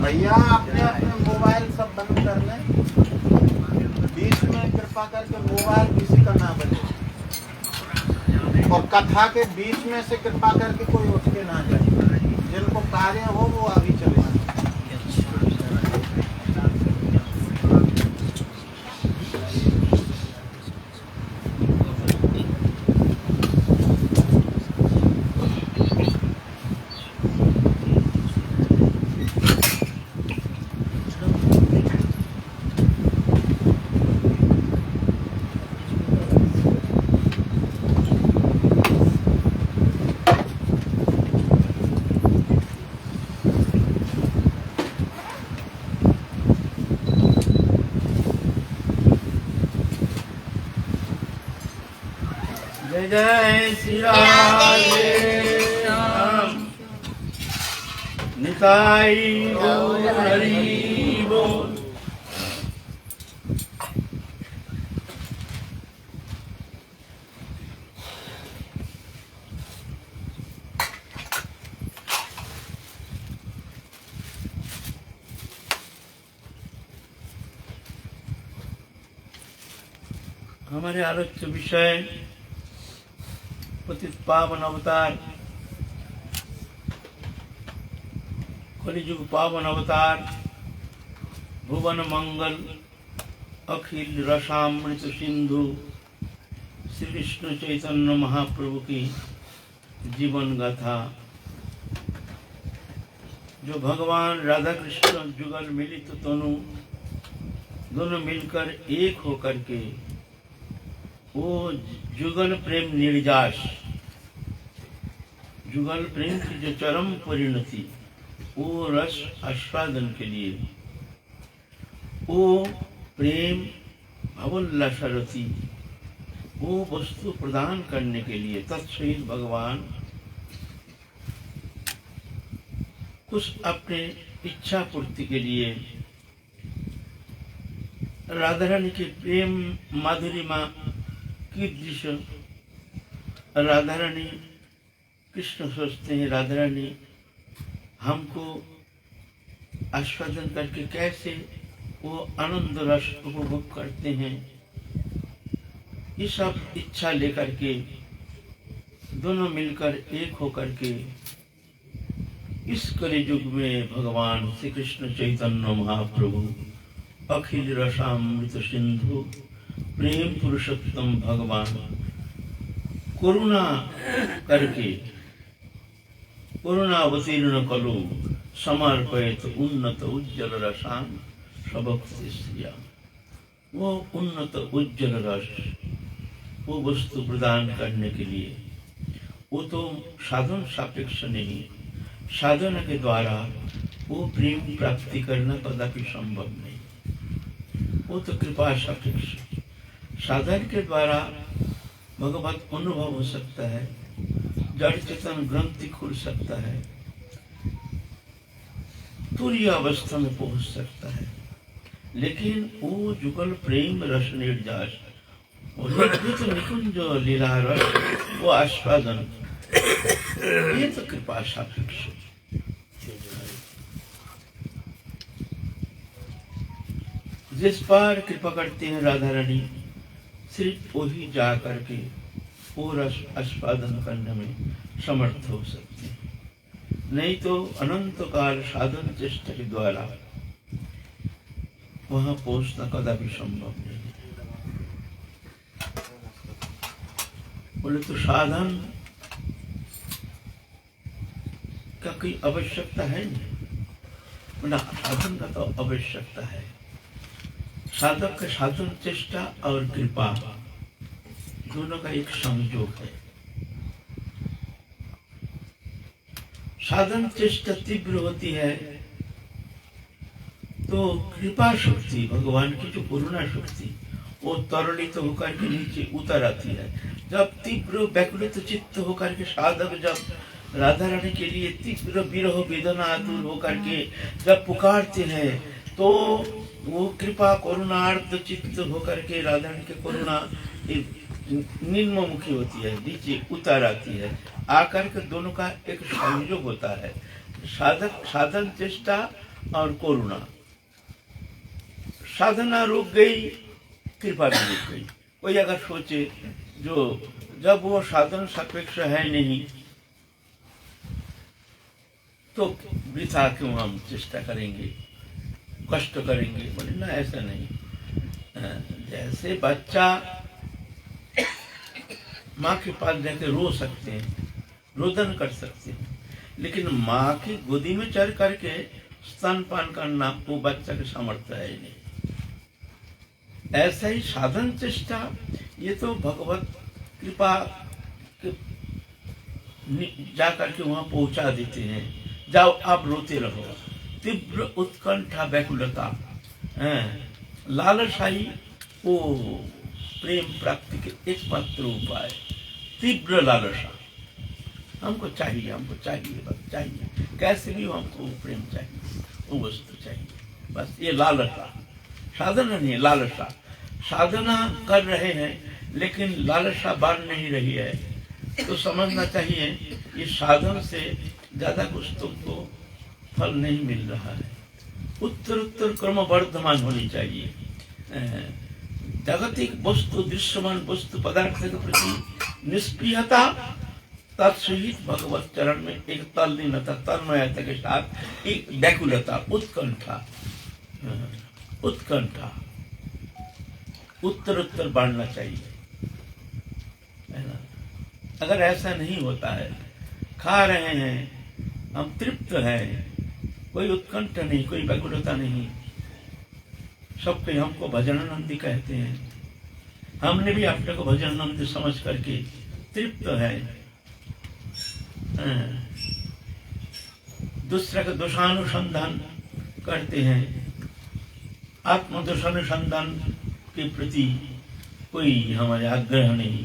भैया अपने अपने मोबाइल सब बंद कर लें, बीच में कृपा करके मोबाइल किसी का ना बजे, और कथा के बीच में से कृपा करके कोई उठ के ना जाए। जिनको कार्य हो वो अभी चले जाए। जय जय श्री राम निताई गौर हरि बोल। हमारे आलोच्य विषय पतित पावन अवतार, कलिजुग पावन अवतार, भुवन मंगल, अखिल रसामृत सिंधु श्री कृष्ण चैतन्य महाप्रभु की जीवन गाथा, जो भगवान राधा कृष्ण जुगल मिलित तनु दोनों मिलकर एक होकर के वो जुगल प्रेम निर्जास, जुगल प्रेम की जो चरम परिणति, वो रस आस्वादन के लिए, वो प्रेम भवोल्लासरति, वो वस्तु प्रदान करने के लिए तत्सहित भगवान कुछ अपने इच्छा पूर्ति के लिए राधा रानी के प्रेम माधुरिमा की दृश्य, राधा रानी कृष्ण सोचते हैं राधा रानी हमको आस्वादन करके कैसे वो आनंद रस उपभोग करते हैं। ये सब इच्छा लेकर के दोनों मिलकर एक होकर के इस कलियुग में भगवान श्री कृष्ण चैतन्य महाप्रभु अखिल रसामृत सिंधु प्रेम पुरुषोत्तम भगवान करुणा करके करुणावतीर्ण कलु समर्पयत उन्नत उज्जवल रसाम सबक्ति श्रिया। वो उन्नत उज्जवल रस, वो वस्तु प्रदान करने के लिए, वो तो साधन सापेक्ष नहीं, साधना के द्वारा वो प्रेम प्राप्ति करना कदापि संभव नहीं, वो तो कृपा सापेक्ष। साधन के द्वारा भगवत अनुभव हो सकता है, जड़ चेतन ग्रंथि खुल सकता है, तुरीय अवस्था में पहुंच सकता है, लेकिन वो जुगल प्रेम रस निर्जास, निकुंज लीला रस, वो आस्वादन, ये तो कृपा सापेक्ष। जिस पर कृपा करते हैं राधा रानी, सिर्फ वही जा करके वो रस आस्वादन करने में समर्थ हो सकते हैं, नहीं तो अनंत काल साधन चेष्टा के द्वारा वहां पहुंचना कदापि संभव नहीं। बोले तो साधन का कोई आवश्यकता है नहीं, ना साधन का तो आवश्यकता है। साधक का साधन चेष्टा और कृपा दोनों का एक संयोग है। साधन चेष्टा तीव्र होती है तो कृपा शक्ति, भगवान की जो करुणा शक्ति, वो तरलित होकर के नीचे उतर आती है। जब तीव्र व्याकुलित चित्त होकर के साधक जब राधा रानी के लिए तीव्र विरह वेदना आतुर होकर के जब पुकारते हैं, तो वो कृपा करुणार्थ चित्त होकर के राधा रानी की करुणा निम्नमुखी होती है, नीचे उतर आती है, आकर के दोनों का एक संयोग होता है। साधक साधन चेष्टा और करुणा। साधना रुक गई, कृपा भी रुक गई। कोई अगर सोचे जो जब वो साधन सापेक्ष है नहीं तो वृथा क्यों हम चेष्टा करेंगे, कष्ट करेंगे। बोले ना, ऐसा नहीं। जैसे बच्चा माँ के पास जाके रो सकते हैं, रोदन कर सकते हैं, लेकिन माँ की गोदी में चढ़ करके स्तनपान करना वो बच्चा के सामर्थ्य है नहीं। ऐसा ही साधन चेष्टा, ये तो भगवत कृपा जा करके वहां पहुंचा देते हैं। जाओ आप रोते रहो। तीव्र उत्कंठा व्याकुलता, लालसाई वो प्रेम प्राप्ति के एकमात्र उपाय। तीव्र लालसा, हमको चाहिए, हमको चाहिए, बस चाहिए, कैसे भी हो हमको प्रेम चाहिए, वो वस्तु चाहिए, बस ये लालसा। साधना नहीं, लालसा। साधना कर रहे हैं लेकिन लालसा बाढ़ नहीं रही है, तो समझना चाहिए ये साधन से ज्यादा कुछ तुमको फल नहीं मिल रहा है। उत्तर उत्तर क्रम वर्धमान होनी चाहिए। जागतिक वस्तु, दृश्यमान वस्तु, पदार्थ के प्रति निष्क्रियता, तत्सहित भगवत चरण में एक तल्लीनता, तन्मयता के साथ एक व्याकुलता, उत्कंठा, उत्कंठा उत्तर उत्तर बढ़ना चाहिए, है ना। अगर ऐसा नहीं होता है, खा रहे हैं, हम तृप्त हैं, कोई उत्कंठ नहीं, कोई व्याकुलता नहीं, सबके हमको भजनानंदी कहते हैं, हमने भी अपने को भजनानंदी समझ करके तृप्त है। दूसरे का दोषानुसंधान करते हैं, आत्मदोषानुसंधान के प्रति कोई हमारे आग्रह नहीं,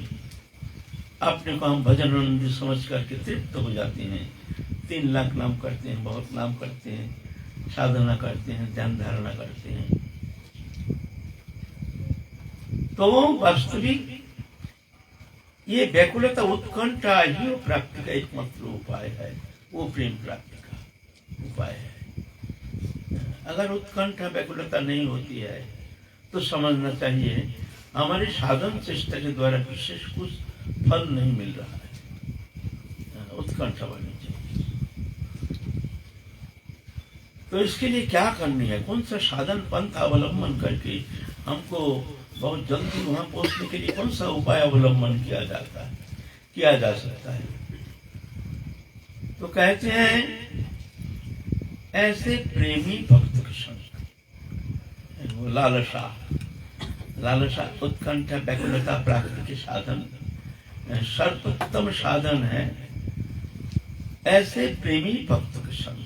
अपने को हम भजनानंदी समझ करके तृप्त हो जाते हैं। 3 लाख नाम करते हैं, बहुत नाम करते हैं, साधना करते हैं, ध्यान धारणा करते हैं, तो वास्तविक ये व्याकुलता, उत्कंठा ही वो प्राप्ति का एकमात्र उपाय है, वो प्रेम प्राप्ति का उपाय है। अगर उत्कंठा व्याकुलता नहीं होती है तो समझना चाहिए हमारे साधन चेष्टा के द्वारा विशेष कुछ फल नहीं मिल रहा है, उत्कंठा बननी चाहिए। तो इसके लिए क्या करनी है, कौन सा साधन पंथ अवलंबन करके हमको बहुत जल्दी वहां पहुंचने के लिए कौन सा उपाय अवलंबन किया जा सकता है। तो कहते हैं ऐसे प्रेमी भक्त के संग, वो लालसा, उत्कंठा, व्याकुलता प्राप्ति के साधन, सर्वोत्तम साधन है ऐसे प्रेमी भक्त के संग।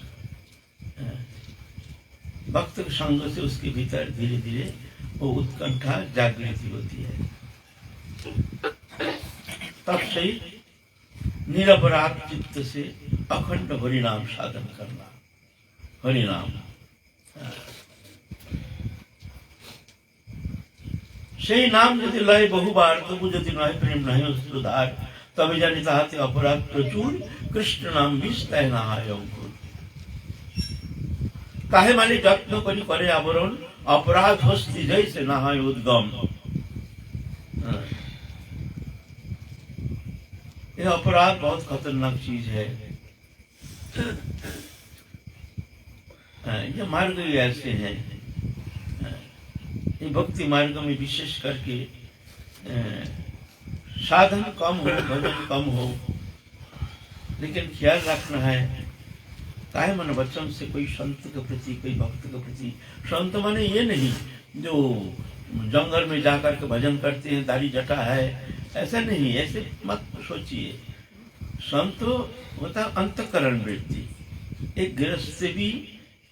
भक्त के संग से उसके भीतर धीरे धीरे वो उत्कंठा जागृति होती है। तब से निरपराध चित्त से अखंड हरिनाम साधन करना। हरिनाम সেই নাম যদি লয় বহুবার, তবু যদি নয় প্রেম নয় অশ্রুধার, তবে জানি তাহাতে অপরাধ প্রচুর, কৃষ্ণ নাম বিষ তাই না হয় অঙ্কুর। তাহে মানে যত্ন করি করে আবরণ, अपराध हस्ती जैसे ना है उद्गम। यह अपराध बहुत खतरनाक चीज है। ये मार्ग भी ऐसे हैं, ये भक्ति मार्ग में विशेष करके साधन कम हो, भजन कम हो, लेकिन ख्याल रखना है काहे मन वचन से कोई संत के प्रति, कोई भक्त के प्रति। संत माने ये नहीं जो जंगल में जाकर के भजन करते हैं, दाढ़ी जटा है, ऐसा नहीं, ऐसे मत सोचिए। संत होता अंतकरण वृत्ति। एक गृहस्थ भी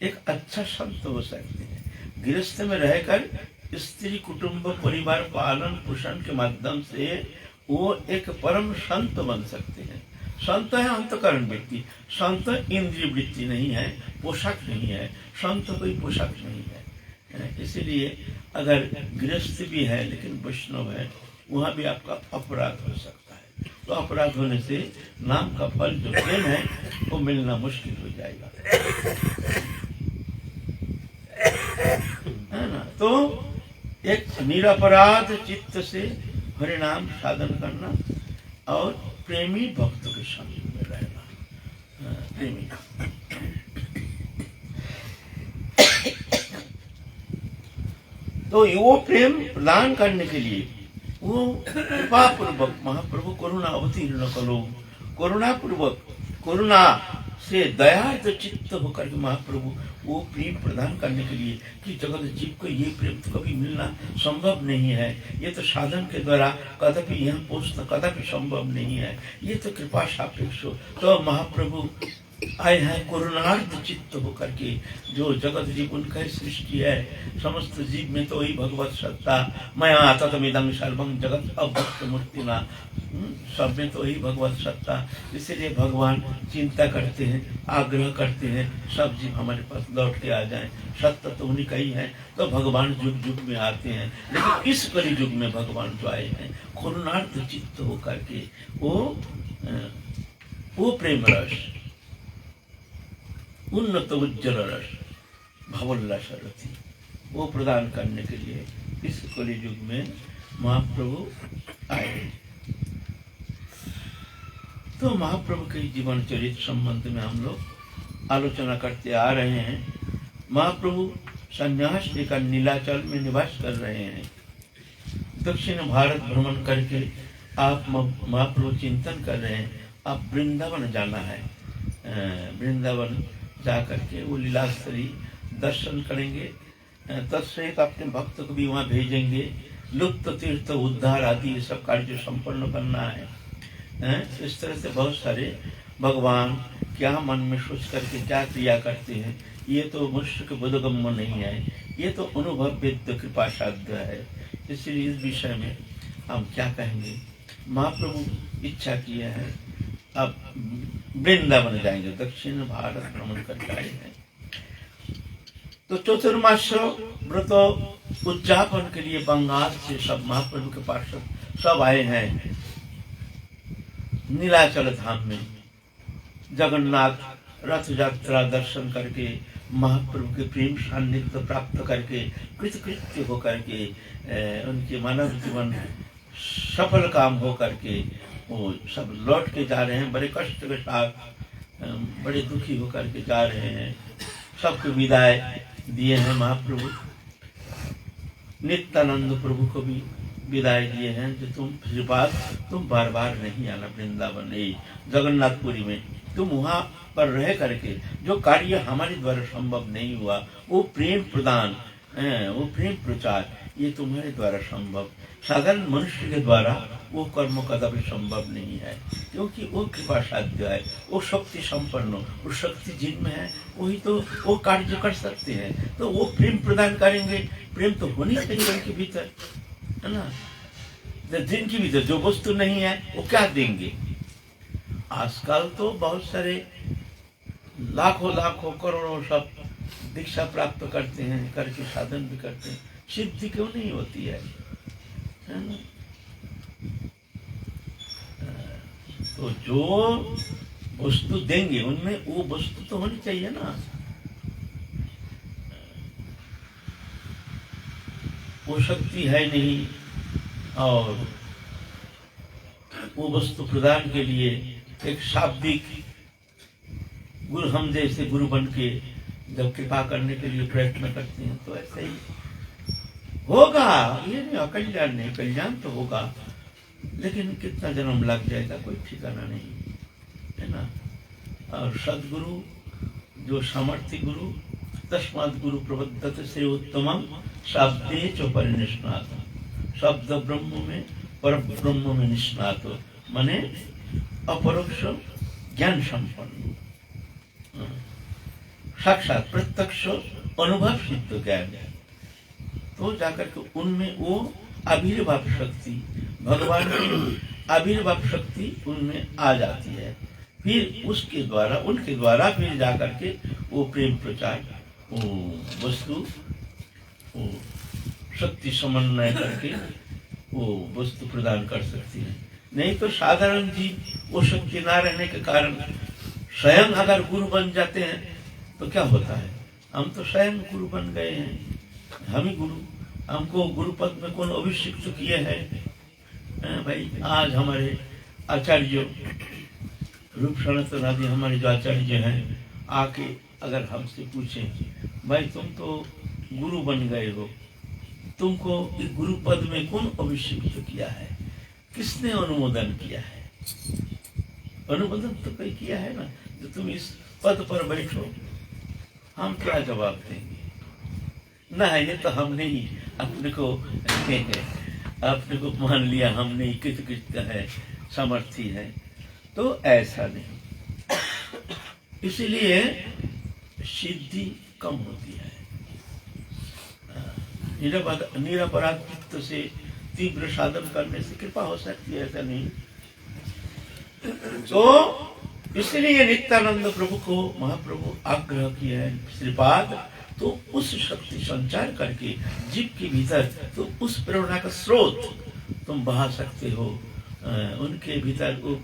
एक अच्छा संत हो सकते हैं। गृहस्थ में रहकर स्त्री कुटुंब परिवार पालन पोषण के माध्यम से वो एक परम संत बन सकते हैं। संत है अंतकरण वृत्ति, संत इंद्रिय वृत्ति नहीं है, पोशाक नहीं है, संत कोई पोशाक नहीं है। इसीलिए अगर गृहस्थ भी है लेकिन वैष्णव है, वहां भी आपका अपराध हो सकता है। तो अपराध होने से नाम का फल जो प्रेम है वो मिलना मुश्किल हो जाएगा। तो एक निरपराध चित्त से हरिनाम साधन करना और प्रेमी भक्तों के संग में रहना। प्रेमी तो वो प्रेम प्रदान करने के लिए वो कृपा पूर्वक महाप्रभु करुणा अवतीर्ण करो, करुणा पूर्वक करुणा से दयार्द चित्त होकर के महाप्रभु वो प्रेम प्रदान करने के लिए कि जगत जीव को ये प्रेम तो कभी मिलना संभव नहीं है, ये तो साधन के द्वारा कदापि यहाँ पहुँचना कदापि संभव नहीं है, ये तो कृपा सापेक्ष हो। तो महाप्रभु आए हैं करुणार्थ चित्त होकर के, जो जगत जीव उनका ही सृष्टि है, समस्त जीव में तो वही भगवत सत्ता मया ततमिदं सर्वं जगत अभक्त मूर्तिना, सब में तो वही भगवत सत्ता। इसलिए भगवान चिंता करते हैं, आग्रह करते हैं सब जीव हमारे पास लौट के आ जाएं। सत्य तो उन्हीं का ही है, तो भगवान युग युग में आते हैं, लेकिन इस कली युग में भगवान जो आए हैं करुणार्थ चित्त होकर के वो प्रेम रस, उन्नत उज्जवल रस, भवोल्लास रति वो प्रदान करने के लिए इस कली युग में महाप्रभु आए। तो महाप्रभु के जीवन चरित्र संबंध में हम लोग आलोचना करते आ रहे हैं। महाप्रभु संन्यास लेकर नीलाचल में निवास कर रहे हैं। दक्षिण भारत भ्रमण करके आप महाप्रभु चिंतन कर रहे हैं, आप वृंदावन जाना है। वृंदावन जा करके वो लीलास्तरी दर्शन करेंगे, तत्सहित अपने भक्त को भी वहाँ भेजेंगे। लुप्त तीर्थ उद्धार आदि ये सब कार्य संपन्न करना है। इस तरह से बहुत सारे भगवान क्या मन में सोच करके क्या क्रिया करते हैं, ये तो मनुष्य के बोधगम्य नहीं है, ये तो अनुभव वेद्य कृपा साध्य है। इसलिए इस विषय में हम क्या कहेंगे। महाप्रभु इच्छा किया है अब वृंदावन जाएंगे, दक्षिण भारत भ्रमण करके आए हैं। तो चतुर्मास व्रत उद्यापन के लिए बंगाल से सब महाप्रभु के पास सब आए हैं। नीलाचल धाम में जगन्नाथ रथ यात्रा दर्शन करके महाप्रभु के प्रेम सान्निध्य प्राप्त करके कृतकृत्य होकर के उनके मानव जीवन सफल काम हो करके वो सब लौट के जा रहे हैं। बड़े कष्ट के साथ, बड़े दुखी होकर के जा रहे हैं। सबको विदाई दिए हैं महाप्रभु। नित्यानंद प्रभु को भी विदाई दिए हैं जो तुम बार बार नहीं आना वृंदावन, जगन्नाथपुरी में तुम वहाँ पर रह करके जो कार्य हमारे द्वारा संभव नहीं हुआ, वो प्रेम प्रदान, वो प्रेम प्रचार, ये तुम्हारे द्वारा संभव, साधारण मनुष्य के द्वारा वो कर्म कदापि संभव नहीं है, क्योंकि वो कृपा साध्य है, वो शक्ति संपन्न, वो शक्ति जिनमें है वही तो वो कार्य कर सकते हैं। तो वो प्रेम प्रदान करेंगे। प्रेम तो होनी चाहिए उनके भीतर, है ना। जिनके भीतर जो वस्तु नहीं है वो क्या देंगे। आजकल तो बहुत सारे लाखों लाखों करोड़ों सब दीक्षा प्राप्त करते हैं, करके साधन भी करते हैं, सिद्धि क्यों नहीं होती है ना। तो जो वस्तु देंगे उनमें वो वस्तु तो होनी चाहिए ना। वो शक्ति है नहीं और वो वस्तु प्रदान के लिए एक शाब्दिक गुरु, हम जैसे गुरु बन के जब कृपा करने के लिए प्रयत्न करते हैं तो ऐसे ही होगा। ये नहीं अकल्याण नहीं, कल्याण तो होगा, लेकिन कितना जन्म लग जाएगा कोई ठिकाना नहीं, है ना। और सदगुरु जो सामर्थ्य गुरु, तस्मात् गुरु प्रबद्धत से उत्तमम शब्दे च परिनिष्णात, शब्द ब्रह्म में पर ब्रह्म में निष्णात, माने अपरोक्ष ज्ञान संपन्न, साक्षात प्रत्यक्ष अनुभव सिद्ध ज्ञान। तो जाकर के उनमें वो आविर्भाव शक्ति, भगवान की आविर्भाव शक्ति उनमें आ जाती है। फिर उसके द्वारा, उनके द्वारा फिर जाकर के वो प्रेम प्रचार, वो वस्तु, वो शक्ति समन्वय करके वो वस्तु प्रदान कर सकती है। नहीं तो साधारण जीव वो शक्ति ना रहने के कारण स्वयं अगर गुरु बन जाते हैं तो क्या होता है। हम तो स्वयं गुरु बन गए हैं, हम ही गुरु, हमको गुरु पद में कौन अभिषिक्त किए हैं? भाई आज हमारे आचार्य रूप सनातन आदि हमारे जो आचार्य हैं आके अगर हमसे पूछें भाई तुम तो गुरु बन गए हो, तुमको गुरु पद में कौन अभिषिक्त किया है, किसने अनुमोदन किया है? अनुमोदन तो कोई किया है ना, जो तुम इस पद पर बैठो। हम क्या जवाब देंगे? ना ये तो हमने ही अपने को मान लिया, हमने ही कित का है, सामर्थ्य है। तो ऐसा नहीं, इसीलिए सिद्धि कम होती है। निरपराध चित्त से तीव्र साधन करने से कृपा हो सकती है, ऐसा नहीं। तो इसलिए नित्यानंद प्रभु को महाप्रभु आग्रह किया है, श्रीपाद तो उस शक्ति संचार करके जीव के भीतर तो उस प्रेरणा का स्रोत तुम बहा सकते हो, उनके भीतर वो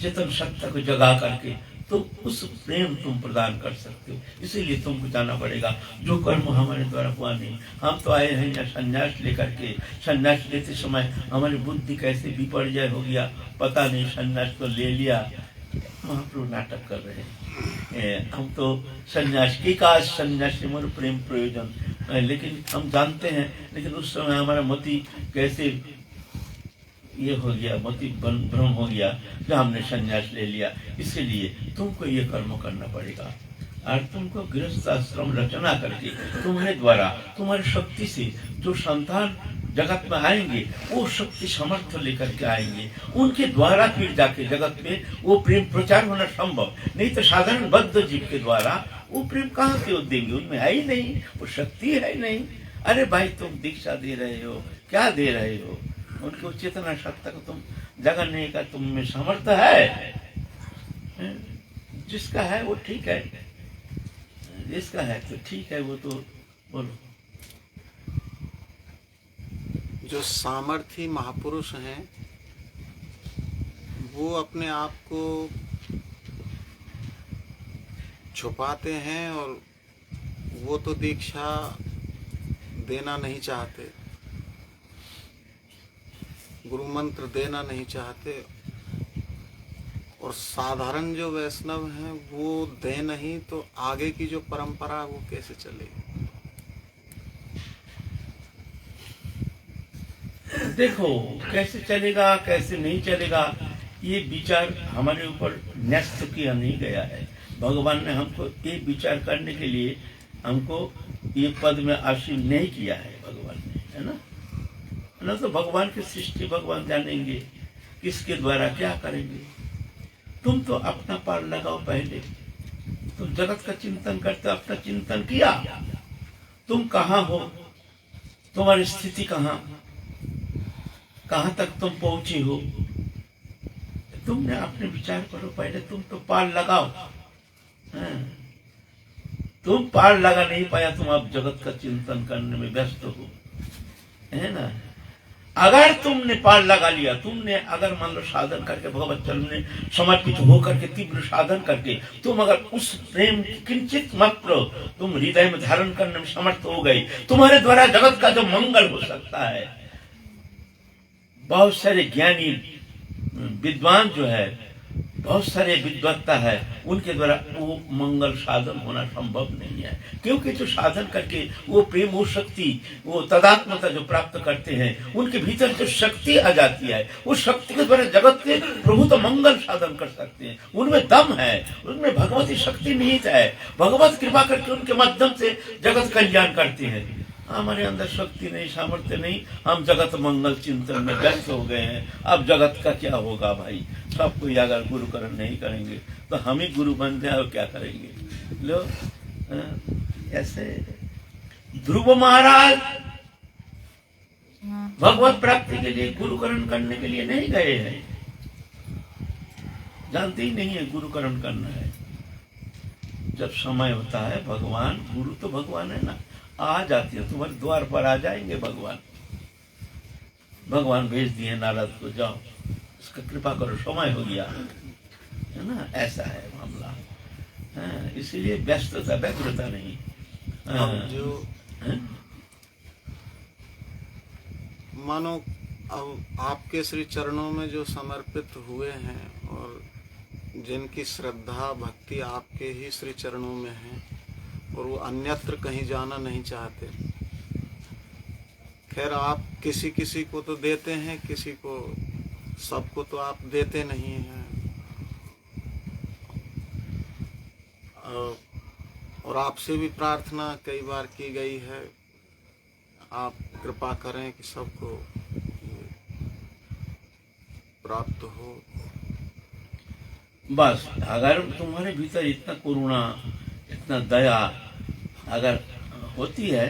चेतन सत्ता को जगा करके तो उस प्रेम तुम प्रदान कर सकते हो। इसीलिए तुमको जाना पड़ेगा। जो कर्म हमारे द्वारा हुआ नहीं, हम तो आए हैं यहाँ संन्यास लेकर के। संन्यास लेते समय हमारी बुद्धि कैसे विपर्जय हो गया पता नहीं, संन्यास तो ले लिया। महाप्रभु नाटक कर रहे हैं, हम तो संन्यास की काज संन्यास से मोर प्रेम प्रयोजन, लेकिन हम जानते हैं, लेकिन उस समय हमारा मति कैसे ये हो गया, मति भ्रम हो गया जो हमने संन्यास ले लिया। इसीलिए तुमको ये कर्म करना पड़ेगा और तुमको गृहस्थ आश्रम रचना करके तुम्हारे द्वारा, तुम्हारी शक्ति से जो संतान जगत में आएंगे वो शक्ति समर्थ लेकर के आएंगे, उनके द्वारा फिर जाके जगत में वो प्रेम प्रचार होना संभव। नहीं तो साधारण बद्ध जीव के द्वारा वो प्रेम कहाँ से देंगे? उनमें है ही नहीं, वो शक्ति है ही नहीं। अरे भाई तुम दीक्षा दे रहे हो, क्या दे रहे हो? उनको चेतना सत्ता को तुम जगाने का तुम में समर्थ है? जिसका है वो ठीक है, जिसका है तो ठीक है, वो तो बोलो। जो सामर्थी महापुरुष हैं वो अपने आप को छुपाते हैं और वो तो दीक्षा देना नहीं चाहते, गुरु मंत्र देना नहीं चाहते, और साधारण जो वैष्णव हैं वो दे नहीं तो आगे की जो परंपरा वो कैसे चलेगी? देखो कैसे चलेगा कैसे नहीं चलेगा, ये विचार हमारे ऊपर न्यस्त किया नहीं गया है। भगवान ने हमको ये विचार करने के लिए हमको ये पद में आसीन नहीं किया है भगवान ने, है ना तो भगवान की सृष्टि भगवान जानेंगे, किसके द्वारा क्या करेंगे। तुम तो अपना पार लगाओ पहले, तुम जगत का चिंतन करते, अपना चिंतन किया, तुम कहाँ हो, तुम्हारी स्थिति कहाँ तक तुम पहुंची हो, तुमने अपने विचार करो पहले। तुम तो पार लगाओ, तुम पार लगा नहीं पाया, तुम अब जगत का चिंतन करने में व्यस्त हो, है ना। अगर तुमने पार लगा लिया, तुमने अगर मान लो साधन करके भगवत चरण में समर्पित होकर के तीव्र साधन करके तुम अगर उस प्रेम किंचित मात्र तुम हृदय में धारण करने में समर्थ हो गए, तुम्हारे द्वारा जगत का जो मंगल हो सकता है। बहुत सारे ज्ञानी विद्वान जो है, बहुत सारे विद्वत्ता है, उनके द्वारा वो मंगल साधन होना संभव नहीं है, क्योंकि जो साधन करके वो प्रेम, वो शक्ति, वो तदात्मता जो प्राप्त करते हैं, उनके भीतर जो शक्ति आ जाती है, उस शक्ति के द्वारा जगत के प्रभु तो मंगल साधन कर सकते हैं। उनमें दम है, उनमें भगवती शक्ति निहित है, भगवत कृपा करके उनके माध्यम से जगत कल्याण करते हैं। हमारे अंदर शक्ति नहीं, सामर्थ्य नहीं, हम जगत मंगल चिंतन में व्यस्त हो गए हैं। अब जगत का क्या होगा भाई? सब कोई अगर गुरुकरण नहीं करेंगे तो हम ही गुरु बन जाए और क्या करेंगे? लो ऐसे ध्रुव महाराज भगवत प्राप्ति के लिए गुरुकरण करने के लिए नहीं गए हैं, जानते ही नहीं है गुरुकरण करना है। जब समय होता है, भगवान गुरु तो भगवान है ना, आ जाती है, तुम्हारे द्वार पर आ जाएंगे भगवान। भगवान भेज दिए नारद को, जाओ उसका कृपा करो, समय हो गया, है ना। ऐसा है मामला, इसीलिए व्यस्तता व्यग्रता नहीं। अब जो हैं? मानो अब आपके श्री चरणों में जो समर्पित हुए हैं और जिनकी श्रद्धा भक्ति आपके ही श्री चरणों में है और वो अन्यत्र कहीं जाना नहीं चाहते। खैर आप किसी किसी को तो देते हैं, किसी को, सबको तो आप देते नहीं हैं। और आपसे भी प्रार्थना कई बार की गई है, आप कृपा करें कि सबको प्राप्त हो। बस अगर तुम्हारे भीतर इतना करुणा, इतना दया अगर होती है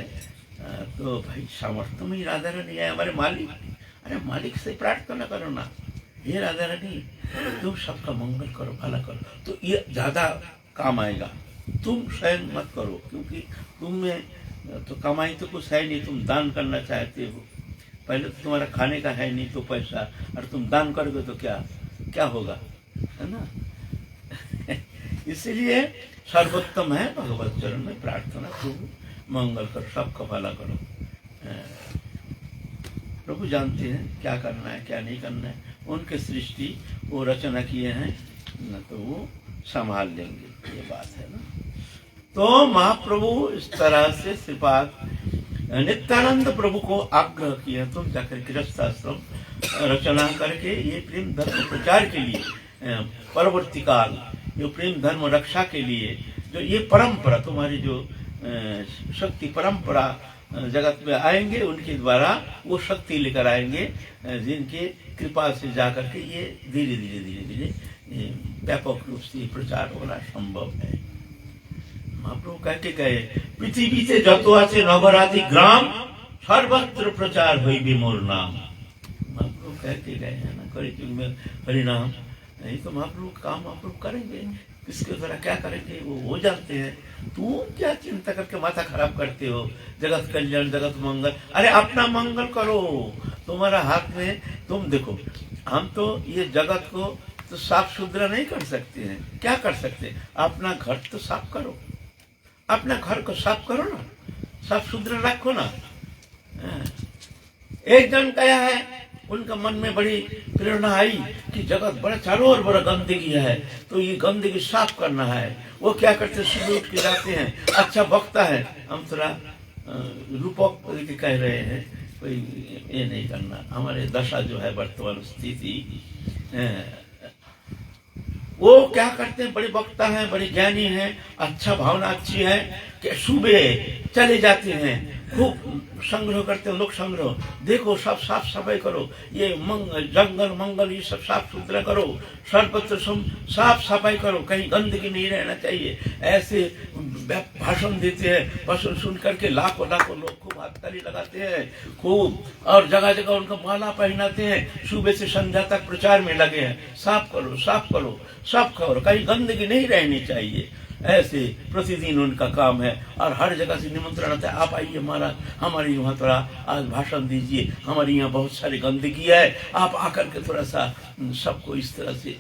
तो भाई सामर्थ्य में ही राधा रानी है हमारे मालिक। अरे मालिक से प्रार्थना करो ना, हे राधा रानी तुम सबका मंगल करो, भला करो, तो ये ज्यादा काम आएगा। तुम स्वयं मत करो, क्योंकि तुम में तो कमाई तो कुछ है नहीं, तुम दान करना चाहते हो। पहले तो तुम्हारा खाने का है नहीं तो पैसा, और तुम दान करोगे तो क्या क्या होगा, है ना। इसलिए सर्वोत्तम है भगवत चरण में प्रार्थना, तुम मंगल करो, सबका भला करो। प्रभु जानते हैं क्या करना है क्या नहीं करना है, उनके सृष्टि वो रचना किए हैं न, तो वो संभाल लेंगे, ये बात है ना। तो महाप्रभु इस तरह से श्रीपाद नित्यानंद प्रभु को आग्रह किया, तुम जाकर गृहस्थ आश्रम रचना करके ये प्रेम धर्म प्रचार के लिए परवर्ती काल जो प्रेम धर्म रक्षा के लिए जो ये परंपरा तुम्हारी जो शक्ति परंपरा जगत में आएंगे, उनके द्वारा वो शक्ति लेकर आएंगे जिनके कृपा से जाकर के ये धीरे धीरे धीरे धीरे व्यापक रूप से प्रचार होना संभव है। महाप्रभु कह के गए, पृथ्वीते যত আছে নগরাদি ग्राम सर्वत्र प्रचार হইবে मोर नाम। महाप्रभु कह के गए हैं ना, कलियुग में हरिनाम, नहीं तो महाप्रभु काम महाप्रभु करेंगे, किसके द्वारा क्या करेंगे वो जानते हैं। तू क्या चिंता करके माथा खराब करते हो, जगत कल्याण जगत मंगल, अरे अपना मंगल करो, तुम्हारा हाथ में। तुम देखो हम तो ये जगत को तो साफ सुथरा नहीं कर सकते हैं, क्या कर सकते हैं, अपना घर तो साफ करो, अपना घर को साफ करो ना, साफ सुथरा रखो ना। एक जन कहा है, उनका मन में बड़ी प्रेरणा आई कि जगत बड़ा चारों ओर बड़ा गंदगी है, तो ये गंदगी साफ करना है। वो क्या करते, सुबह उठ के जाते हैं, अच्छा बकता है, हम थोड़ा रूपक कह रहे हैं, कोई ये नहीं करना, हमारे दशा जो है वर्तमान स्थिति, वो क्या करते हैं, बड़ी वक्ता है, बड़ी ज्ञानी है, अच्छा भावना अच्छी है, कि सुबह चले जाते हैं, खूब संग्रह करते हैं, लोग संग्रह, देखो सब साफ सफाई करो, ये जंगल मंगल ये सब साफ सुथरा करो, सर्वत्र साफ सफाई करो, कहीं गंदगी नहीं रहना चाहिए। ऐसे भाषण देते हैं, भाषण सुन करके लाखों लाखों लोग खूब हाथताली लगाते हैं खूब, और जगह जगह उनको माला पहनाते हैं, सुबह से संध्या तक प्रचार में लगे हैं, साफ करो साफ करो साफ करो, कहीं गंदगी नहीं रहनी चाहिए। ऐसे प्रतिदिन उनका काम है, और हर जगह से निमंत्रण आता है, आप आइए महाराज हमारे यहाँ थोड़ा आज भाषण दीजिए, हमारे यहाँ बहुत सारी गंदगी है, आप आकर के थोड़ा सा सबको इस तरह से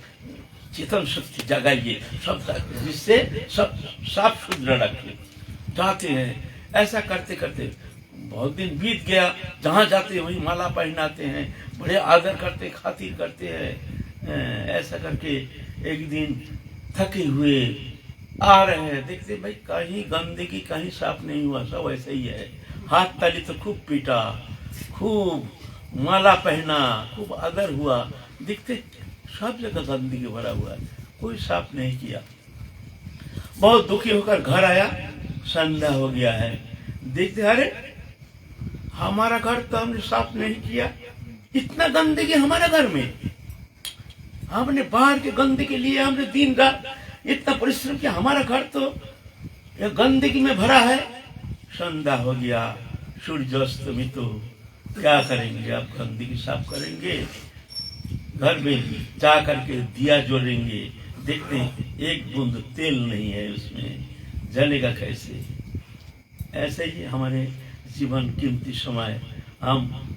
चेतन शक्ति जगाइए, सब जिससे सब साफ सुथरा रखे जाते हैं। ऐसा करते करते बहुत दिन बीत गया, जहाँ जाते वही माला पहनाते हैं, बड़े आदर करते खातिर करते हैं। ऐसा करके एक दिन थके हुए आ रहे हैं, देखते भाई कहीं गंदगी कहीं साफ नहीं हुआ, सब ऐसे ही है। हाथ ताली तो खूब पीटा, खूब माला पहना, खूब आदर हुआ, देखते सब जगह गंदगी भरा हुआ है, कोई साफ नहीं किया। बहुत दुखी होकर घर आया, संध्या हो गया है, देखते अरे हमारा घर तो हमने साफ नहीं किया, इतना गंदगी हमारे घर में, हमने बाहर के गंदगी के लिए हमने दिन रात इतना परिश्रम किया, हमारा घर तो ये गंदगी में भरा है। संध्या हो गया, सूर्यास्त में तो क्या करेंगे, अब गंदगी साफ करेंगे, घर में जा करके दिया जोड़ेंगे, देखते हैं एक बूंद तेल नहीं है उसमें, जलेगा कैसे। ऐसे ही हमारे जीवन कीमती समय हम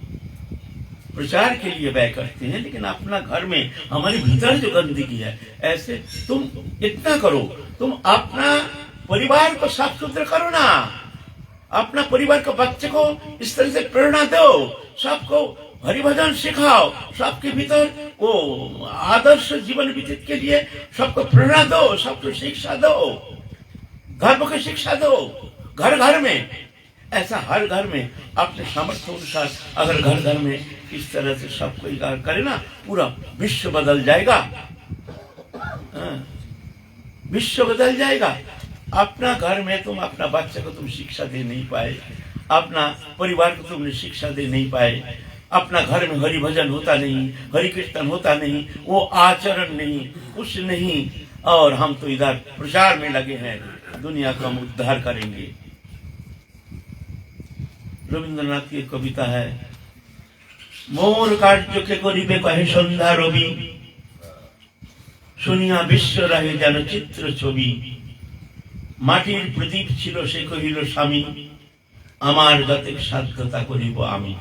प्रचार के लिए व्यय करते हैं, लेकिन अपना घर में हमारे भीतर जो गंदगी है, ऐसे तुम इतना करो, तुम अपना परिवार को साफ सुथरा करो ना, अपना परिवार के बच्चे को इस तरह से प्रेरणा दो, सबको हरिभजन सिखाओ, सबके भीतर वो आदर्श जीवन व्यतीत के लिए सबको प्रेरणा दो, सबको शिक्षा दो, धर्म की शिक्षा दो घर घर में। ऐसा हर घर में अपने सामर्थ्य अनुसार अगर घर घर में इस तरह से सबको करे ना, पूरा विश्व बदल जाएगा। विश्व बदल जाएगा। अपना घर में तुम अपना बच्चे को तुम शिक्षा दे नहीं पाए, अपना परिवार को तुमने शिक्षा दे नहीं पाए, अपना घर में हरि भजन होता नहीं, हरि कीर्तन होता नहीं, वो आचरण नहीं, कुछ नहीं, और हम तो इधर प्रचार में लगे हैं, दुनिया का हम उद्धार करेंगे। रविंद्रनाथ की कविता है, मोर कार्य के करिबे कहे सन्ध्या रवि, শুনিয়া বিশ্ব রাহে যেন চিত্র ছবি, মাটির প্রদীপ ছিল সে কহিল স্বামী, আমার গতে সাধ্যতা করিব আমি।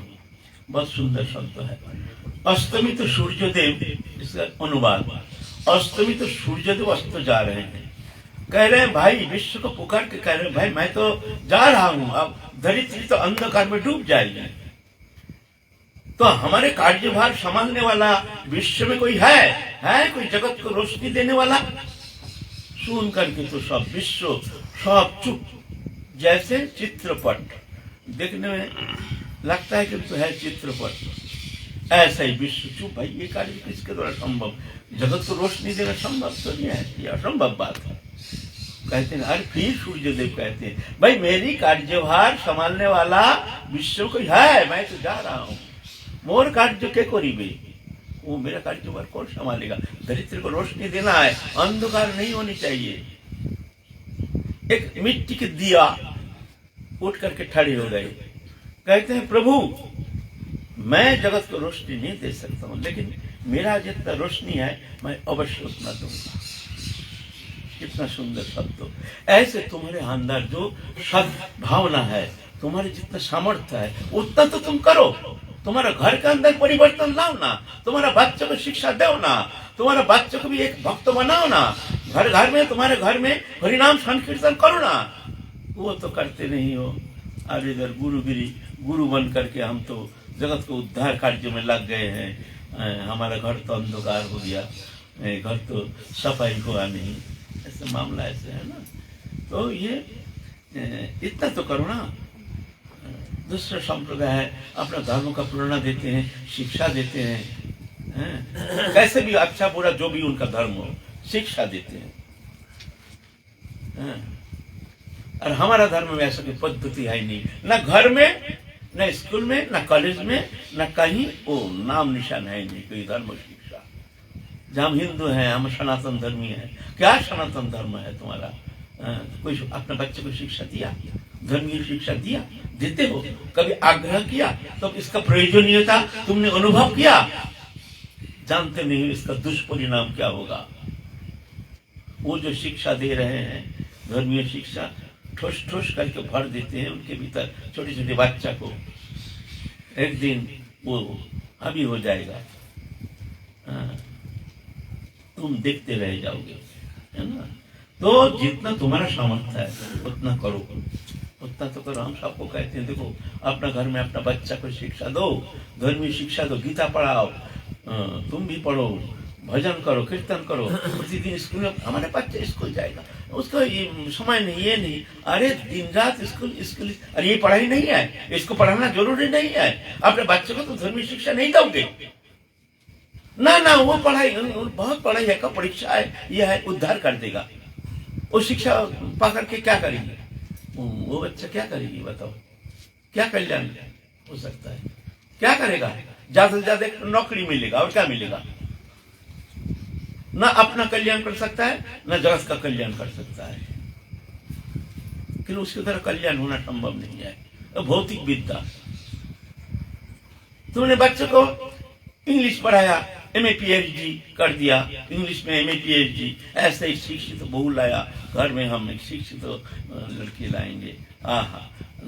बहुत सुंदर शब्द है। अस्तमित सूर्यदेव, इसका अनुवाद, अस्तमित सूर्यदेव अस्त जा रहे हैं, कह रहे हैं भाई विश्व को पुकार के कह रहे हैं भाई मैं तो जा रहा हूं, अब धरित्री तो अंधकार में डूब जाएगी, तो हमारे कार्यभार संभालने वाला विश्व में कोई है कोई जगत को रोशनी देने वाला। सुन करके तो सब विश्व सब चुप, जैसे चित्रपट देखने में लगता है कि तो है चित्रपट, ऐसा ही विश्व चुप। भाई ये कार्य किसके द्वारा संभव? जगत को रोशनी देना संभव तो नहीं है, ये असंभव बात है। कहते हैं, अरे फिर सूर्यदेव कहते हैं भाई मेरी कार्यभार संभालने वाला विश्व कोई है, मैं तो जा रहा हूं, मोर कार्य के करीबे, वो मेरा कार्यभार कौन संभालेगा? दरिद्र को रोशनी देना है, अंधकार नहीं होनी चाहिए। एक मिट्टी के दिया उठ करके खड़े हो गए, कहते हैं प्रभु मैं जगत को रोशनी नहीं दे सकता हूं, लेकिन मेरा जितना रोशनी है मैं अवश्य उतना दूंगा। कितना सुंदर शब्द। ऐसे तुम्हारे अंदर जो सद्भावना है, तुम्हारे जितना सामर्थ्य है उतना तो तुम करो। तुम्हारा घर के अंदर परिवर्तन लाओ ना, तुम्हारा बच्चों को शिक्षा दो ना, तुम्हारा बच्चों को भी एक भक्त बनाओ ना, घर घर में तुम्हारे घर में हरिनाम संकीर्तन करो ना। वो तो करते नहीं हो, अब इधर गुरुगिरी गुरु बन करके हम तो जगत को उद्धार कार्य में लग गए हैं, हमारा घर तो अंधकार हो गया, घर तो सफाई हुआ नहीं, ऐसा मामला ऐसे है ना। तो ये इतना तो करो ना। दूसरा संप्रदाय है अपना धर्म का प्रेरणा देते हैं, शिक्षा देते हैं, कैसे भी अच्छा बुरा जो भी उनका धर्म हो शिक्षा देते हैं, और हमारा धर्म में ऐसा कोई पद्धति है नहीं, ना घर में, न स्कूल में, न कॉलेज में, न कहीं वो नाम निशान है नहीं कोई धर्म शिक्षा। जब हम हिंदू हैं, हम सनातन धर्मी हैं, क्या सनातन धर्म है तुम्हारा? कोई अपने बच्चे को शिक्षा दिया, धर्मीय शिक्षा दिया? देते हो? कभी आग्रह किया? तो इसका प्रयोजनीयता तुमने अनुभव किया? जानते नहीं इसका दुष्परिणाम क्या होगा। वो जो शिक्षा दे रहे हैं धर्मीय शिक्षा, ठोस ठोस करके भर देते हैं उनके भीतर, छोटे छोटे बच्चा को, एक दिन वो अभी हो जाएगा, तुम देखते रह जाओगे, है ना। तो जितना तुम्हारा सामर्थ्य है उतना करो, उतना तो करो। हम सबको कहते हैं देखो अपना घर में अपना बच्चा को शिक्षा दो, धर्मीय शिक्षा दो, गीता पढ़ाओ, तुम भी पढ़ो, भजन करो, कीर्तन करो, प्रतिदिन स्कूल में। हमारे बच्चे स्कूल जाएगा, उसको ये समय नहीं, ये नहीं, अरे दिन रात स्कूल स्कूल, अरे ये पढ़ाई नहीं है, इसको पढ़ाना जरूरी नहीं है। अपने बच्चे को तो धर्मीय शिक्षा नहीं दोगे ना, ना वो पढ़ाई बहुत पढ़ाई है का परीक्षा है, यह है उद्धार कर देगा। वो शिक्षा पा करके क्या करेगी वो बच्चा? क्या करेगी बताओ? क्या कल्याण हो सकता है? क्या करेगा? ज्यादा से ज्यादा नौकरी मिलेगा, और क्या मिलेगा? ना अपना कल्याण कर सकता है, ना जगत का कल्याण कर सकता है, लेकिन उसकी तरह कल्याण होना संभव नहीं है। भौतिक विद्या, तुमने बच्चों को इंग्लिश पढ़ाया, MA PhD कर दिया, इंग्लिश में MA PhD, ऐसे ही शिक्षित बहू लाया घर में, हम एक शिक्षित लड़की लाएंगे,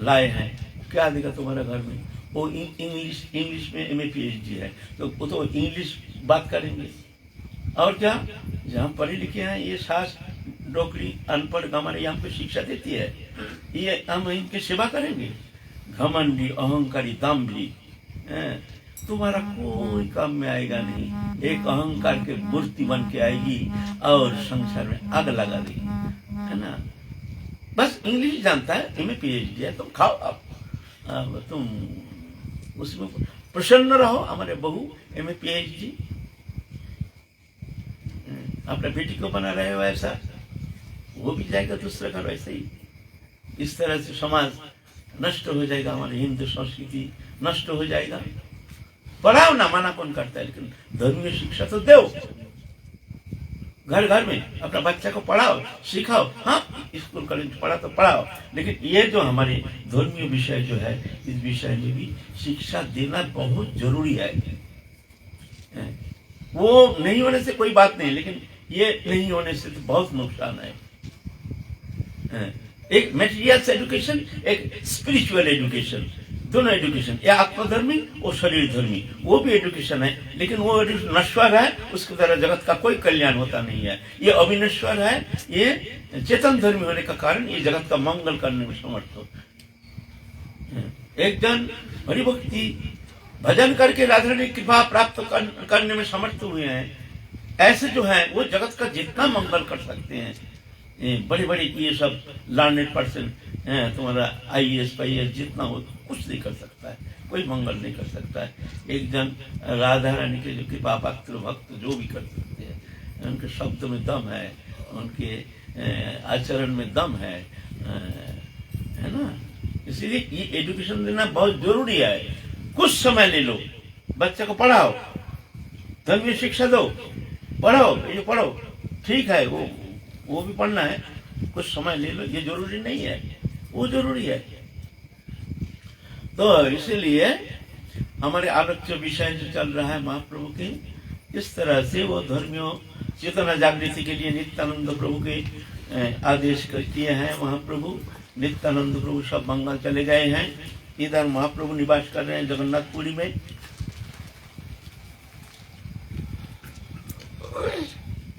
लाए हैं, क्या देगा तुम्हारा घर में? वो इंग्लिश में MA PhD है, तो वो तो इंग्लिश बात करेंगे। और क्या, जहाँ पढ़े लिखे हैं ये सास डोकरी अनपढ़ हमारे यहाँ पे शिक्षा देती है, ये हम इनकी सेवा करेंगे? घमंडी, अहंकारी, दाम्भी, तुम्हारा कोई काम में आएगा नहीं। एक अहंकार के मूर्ति बन के आएगी और संसार में आग लगा देगी, है ना। बस इंग्लिश जानता है, तुम्हें PhD है, तुम खाओ, अब तुम उसमें प्रसन्न रहो। हमारे बहू MA PhD, अपने बेटी को बना रहे हो ऐसा, वो भी जाएगा दूसरा घर वैसे ही। इस तरह से समाज नष्ट हो जाएगा, हमारी हिंदू संस्कृति नष्ट हो जाएगा। पढ़ाओ ना, मना कौन करता है, लेकिन धर्मीय शिक्षा तो दो। घर घर में अपना बच्चा को पढ़ाओ, सिखाओ। हाँ, स्कूल कॉलेज पढ़ा तो पढ़ाओ, लेकिन ये जो हमारे धर्मीय विषय जो है, इस विषय में भी शिक्षा देना बहुत जरूरी है। वो नहीं होने से कोई बात नहीं, लेकिन ये नहीं होने से तो बहुत नुकसान है। एक मेटीरियल एजुकेशन, एक स्पिरिचुअल एजुकेशन, दोनों एजुकेशन, ये आत्मधर्मी और शरीर धर्मी, वो भी एजुकेशन है, लेकिन वो नश्वर है, उसके द्वारा जगत का कोई कल्याण होता नहीं है। ये अविनश्वर है, ये चेतन धर्मी होने का कारण ये जगत का मंगल करने में समर्थ हो। एक जन हरिभक्ति भजन करके राधा ने कृपा प्राप्त करने में समर्थ हुए हैं, ऐसे जो है वो जगत का जितना मंगल कर सकते हैं। बड़े बड़े ये सब लर्नेड पर्सन, तुम्हारा IAS PIS जितना हो, कुछ नहीं कर सकता है, कोई मंगल नहीं कर सकता है। एक जन राधा रानी के जो कृपा पात्र भक्त जो भी कर सकते हैं, उनके शब्द में दम है, उनके आचरण में दम है ना। इसीलिए ये एजुकेशन देना बहुत जरूरी है। कुछ समय ले लो, बच्चे को पढ़ाओ, धर्मीय शिक्षा दो, पढ़ो, ये पढ़ो, ठीक है, वो भी पढ़ना है, कुछ समय ले लो, ये जरूरी नहीं है, वो जरूरी है। तो इसीलिए हमारे आलोच्य विषय जो चल रहा है महाप्रभु के, इस तरह से वो धर्मियों चेतना जागृति के लिए नित्यानंद प्रभु के आदेश किए हैं। महाप्रभु नित्यानंद प्रभु सब बंगाल चले गए हैं, इधर महाप्रभु निवास कर रहे हैं जगन्नाथपुरी में।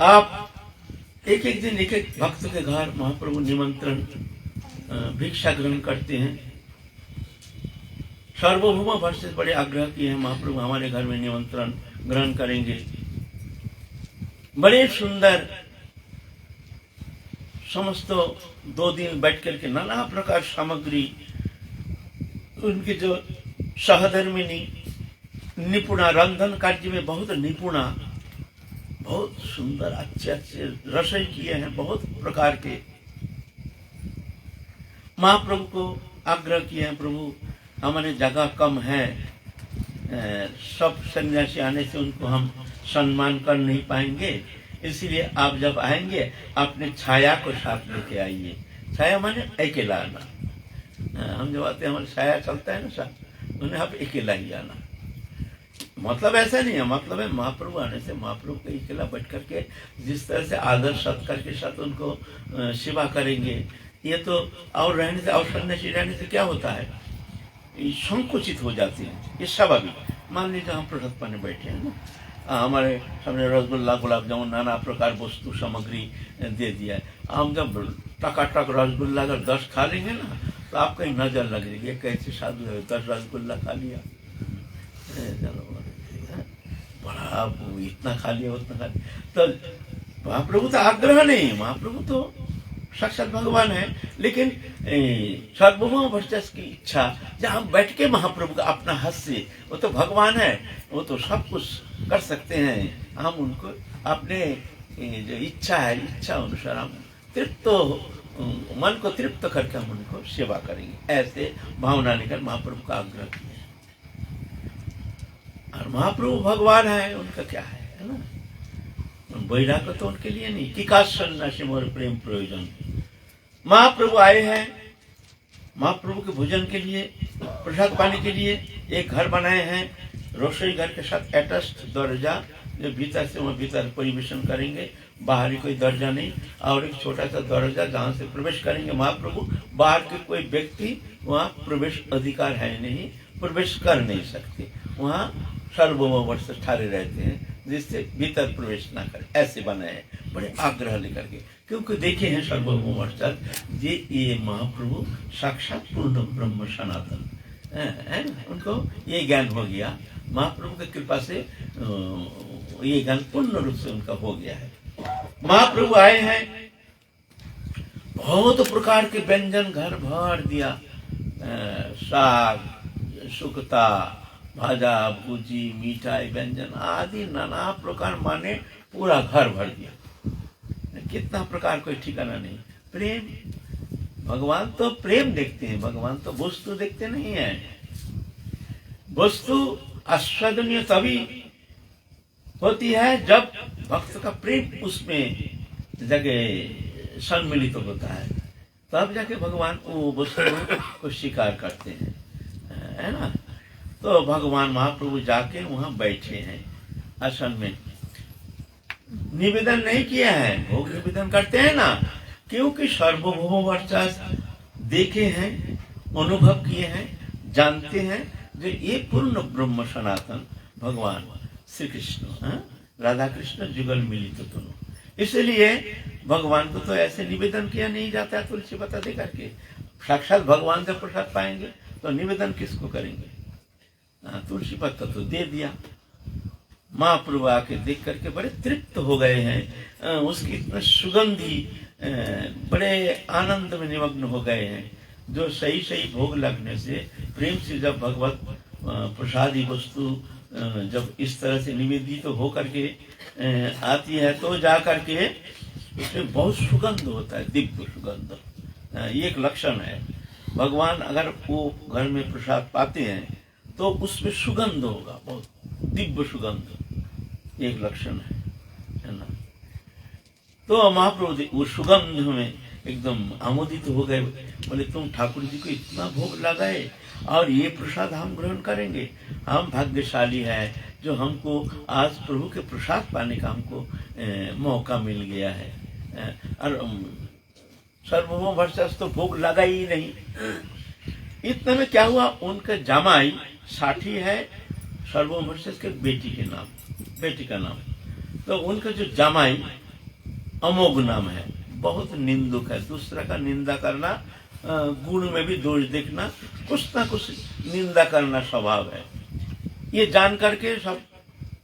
आप एक एक दिन एक एक भक्त के घर महाप्रभु निमंत्रण भिक्षा ग्रहण करते हैं। सार्वभौम भर से बड़े आग्रह किए हैं, महाप्रभु हमारे घर में निमंत्रण ग्रहण करेंगे। बड़े सुंदर समस्त 2 दिन बैठ करके नाना प्रकार सामग्री, उनके जो सहधर्मिनी निपुणा, रंधन कार्य में बहुत निपुणा, बहुत सुंदर अच्छे अच्छे रसोई किए हैं, बहुत प्रकार के। महाप्रभु को आग्रह किए हैं, प्रभु हमारे जगह कम है, सब सन्यासी आने से उनको हम सम्मान कर नहीं पाएंगे, इसलिए आप जब आएंगे अपने छाया को साथ लेके आइए। छाया माने अकेला आना, हम जब आते हैं हमारे छाया चलता है ना साथ, उन्हें आप अकेला ही आना। मतलब ऐसा नहीं है, मतलब है महाप्रभु आने से महाप्रभु के अकेला बैठ करके जिस तरह से आदर सत्कार के साथ उनको सेवा करेंगे, ये तो और रहने से, और सन्यासी रहने से क्या होता है, संकुचित हो जाते हैं, ये स्वाभाविक। मान लीजिए हम प्रसाद पाने बैठे हैं ना, हमारे सामने रसगुल्ला, गुलाब जामुन, नाना प्रकार वस्तु सामग्री दे दिया है, हम जब टकाटक रसगुल्ला अगर 10 खा लेंगे ना, तो आपका ही नजर लगेगी, कैसे साधु है 10 रसगुल्ला खा लिया, बड़ा इतना खा लिया उतना खा लिया। तो महाप्रभु तो आग्रह नहीं, महाप्रभु तो साक्षात भगवान है, लेकिन सार्वभौम वर्चस्व की इच्छा, जहाँ बैठ के महाप्रभु का अपना हाथ से, वो तो भगवान है, वो तो सब कुछ कर सकते हैं, हम उनको अपने जो इच्छा है, इच्छा अनुसार हम तृप्त, मन को तृप्त करके हम उनको सेवा करेंगे, ऐसे भावना लेकर महाप्रभु का आग्रह किया। और महाप्रभु भगवान है, उनका क्या है ना, वैराग्य तो उनके लिए नहीं, कि का सन्यासी मोर प्रेम प्रयोजन। महाप्रभु आए हैं, महाप्रभु के भोजन के लिए, प्रसाद पाने के लिए एक घर बनाए हैं, रसोई घर के साथ अटैच्ड दरजा, जो भीतर से वहाँ भीतर परिवेशन करेंगे, बाहरी कोई दरजा नहीं, और एक छोटा सा दरजा जहाँ से प्रवेश करेंगे महाप्रभु, बाहर के कोई व्यक्ति वहाँ प्रवेश अधिकार है नहीं, प्रवेश कर नहीं सकते, वहाँ सार्वभौम वर्ष ठाड़े रहते हैं, जिससे भीतर प्रवेश ना करे, ऐसे बनाए हैं, बड़े आग्रह लेकर के। क्योंकि देखे हैं सर्वभौमर्चाद ये महाप्रभु साक्षात पूर्ण ब्रह्म सनातन है ना, उनको ये ज्ञान हो गया महाप्रभु की कृपा से। ये ज्ञान पूर्ण रूप से उनका हो गया है। महाप्रभु आए हैं, बहुत प्रकार के व्यंजन घर भर दिया, साग सुकता भाजा भूजी मिठाई व्यंजन आदि नाना प्रकार माने पूरा घर भर दिया। कितना प्रकार कोई ठिकाना नहीं। प्रेम, भगवान तो प्रेम देखते हैं, भगवान तो वस्तु देखते नहीं है। वस्तु आस्वादनीय तभी होती है जब भक्त का प्रेम उसमें जगह सम्मिलित होता है, तब जाके भगवान वो वस्तु को स्वीकार करते हैं, है ना। तो भगवान महाप्रभु जाके वहां बैठे हैं आसन में, निवेदन नहीं किया है, भोग निवेदन करते हैं ना, क्योंकि सर्वभौम वर्चस्व देखे हैं, अनुभव किए हैं, जानते हैं जो ये पूर्ण ब्रह्म सनातन भगवान श्री कृष्ण राधा कृष्ण जुगल मिलित दोनों। इसलिए भगवान को तो ऐसे निवेदन किया नहीं जाता है तुलसी पत्ता दे करके। साक्षात भगवान का प्रसाद पाएंगे तो निवेदन किसको करेंगे? तुलसी पत्ता तो दे दिया। महाप्रभु आके देख करके बड़े तृप्त हो गए हैं, उसकी इतना सुगंधी बड़े आनंद में निमग्न हो गए हैं। जो सही सही भोग लगने से प्रेम से जब भगवत प्रसादी वस्तु जब इस तरह से निवेदित तो हो करके आती है तो जा करके उसमें बहुत सुगंध होता है, दिव्य सुगंध। ये एक लक्षण है। भगवान अगर वो घर में प्रसाद पाते हैं तो उसमें सुगंध होगा, बहुत दिव्य सुगंध, एक लक्षण है ना। तो महाप्रभु वो सुगंध में एकदम आमोदित हो गए, बोले तुम ठाकुर जी को इतना भोग लगाए और ये प्रसाद हम ग्रहण करेंगे, हम भाग्यशाली है जो हमको आज प्रभु के प्रसाद पाने का हमको मौका मिल गया है। और सर्वभौम वर्चस्व तो भोग लगा ही नहीं। इतने में क्या हुआ, उनका जमाई साठी है सर्वभौम वर्चस्व के बेटी का नाम। तो उनका जो जमाई अमोघ नाम है, बहुत निंदुक है, दूसरा का निंदा करना, गुण में भी दोष देखना, कुछ ना कुछ निंदा करना स्वभाव है। ये जान करके सब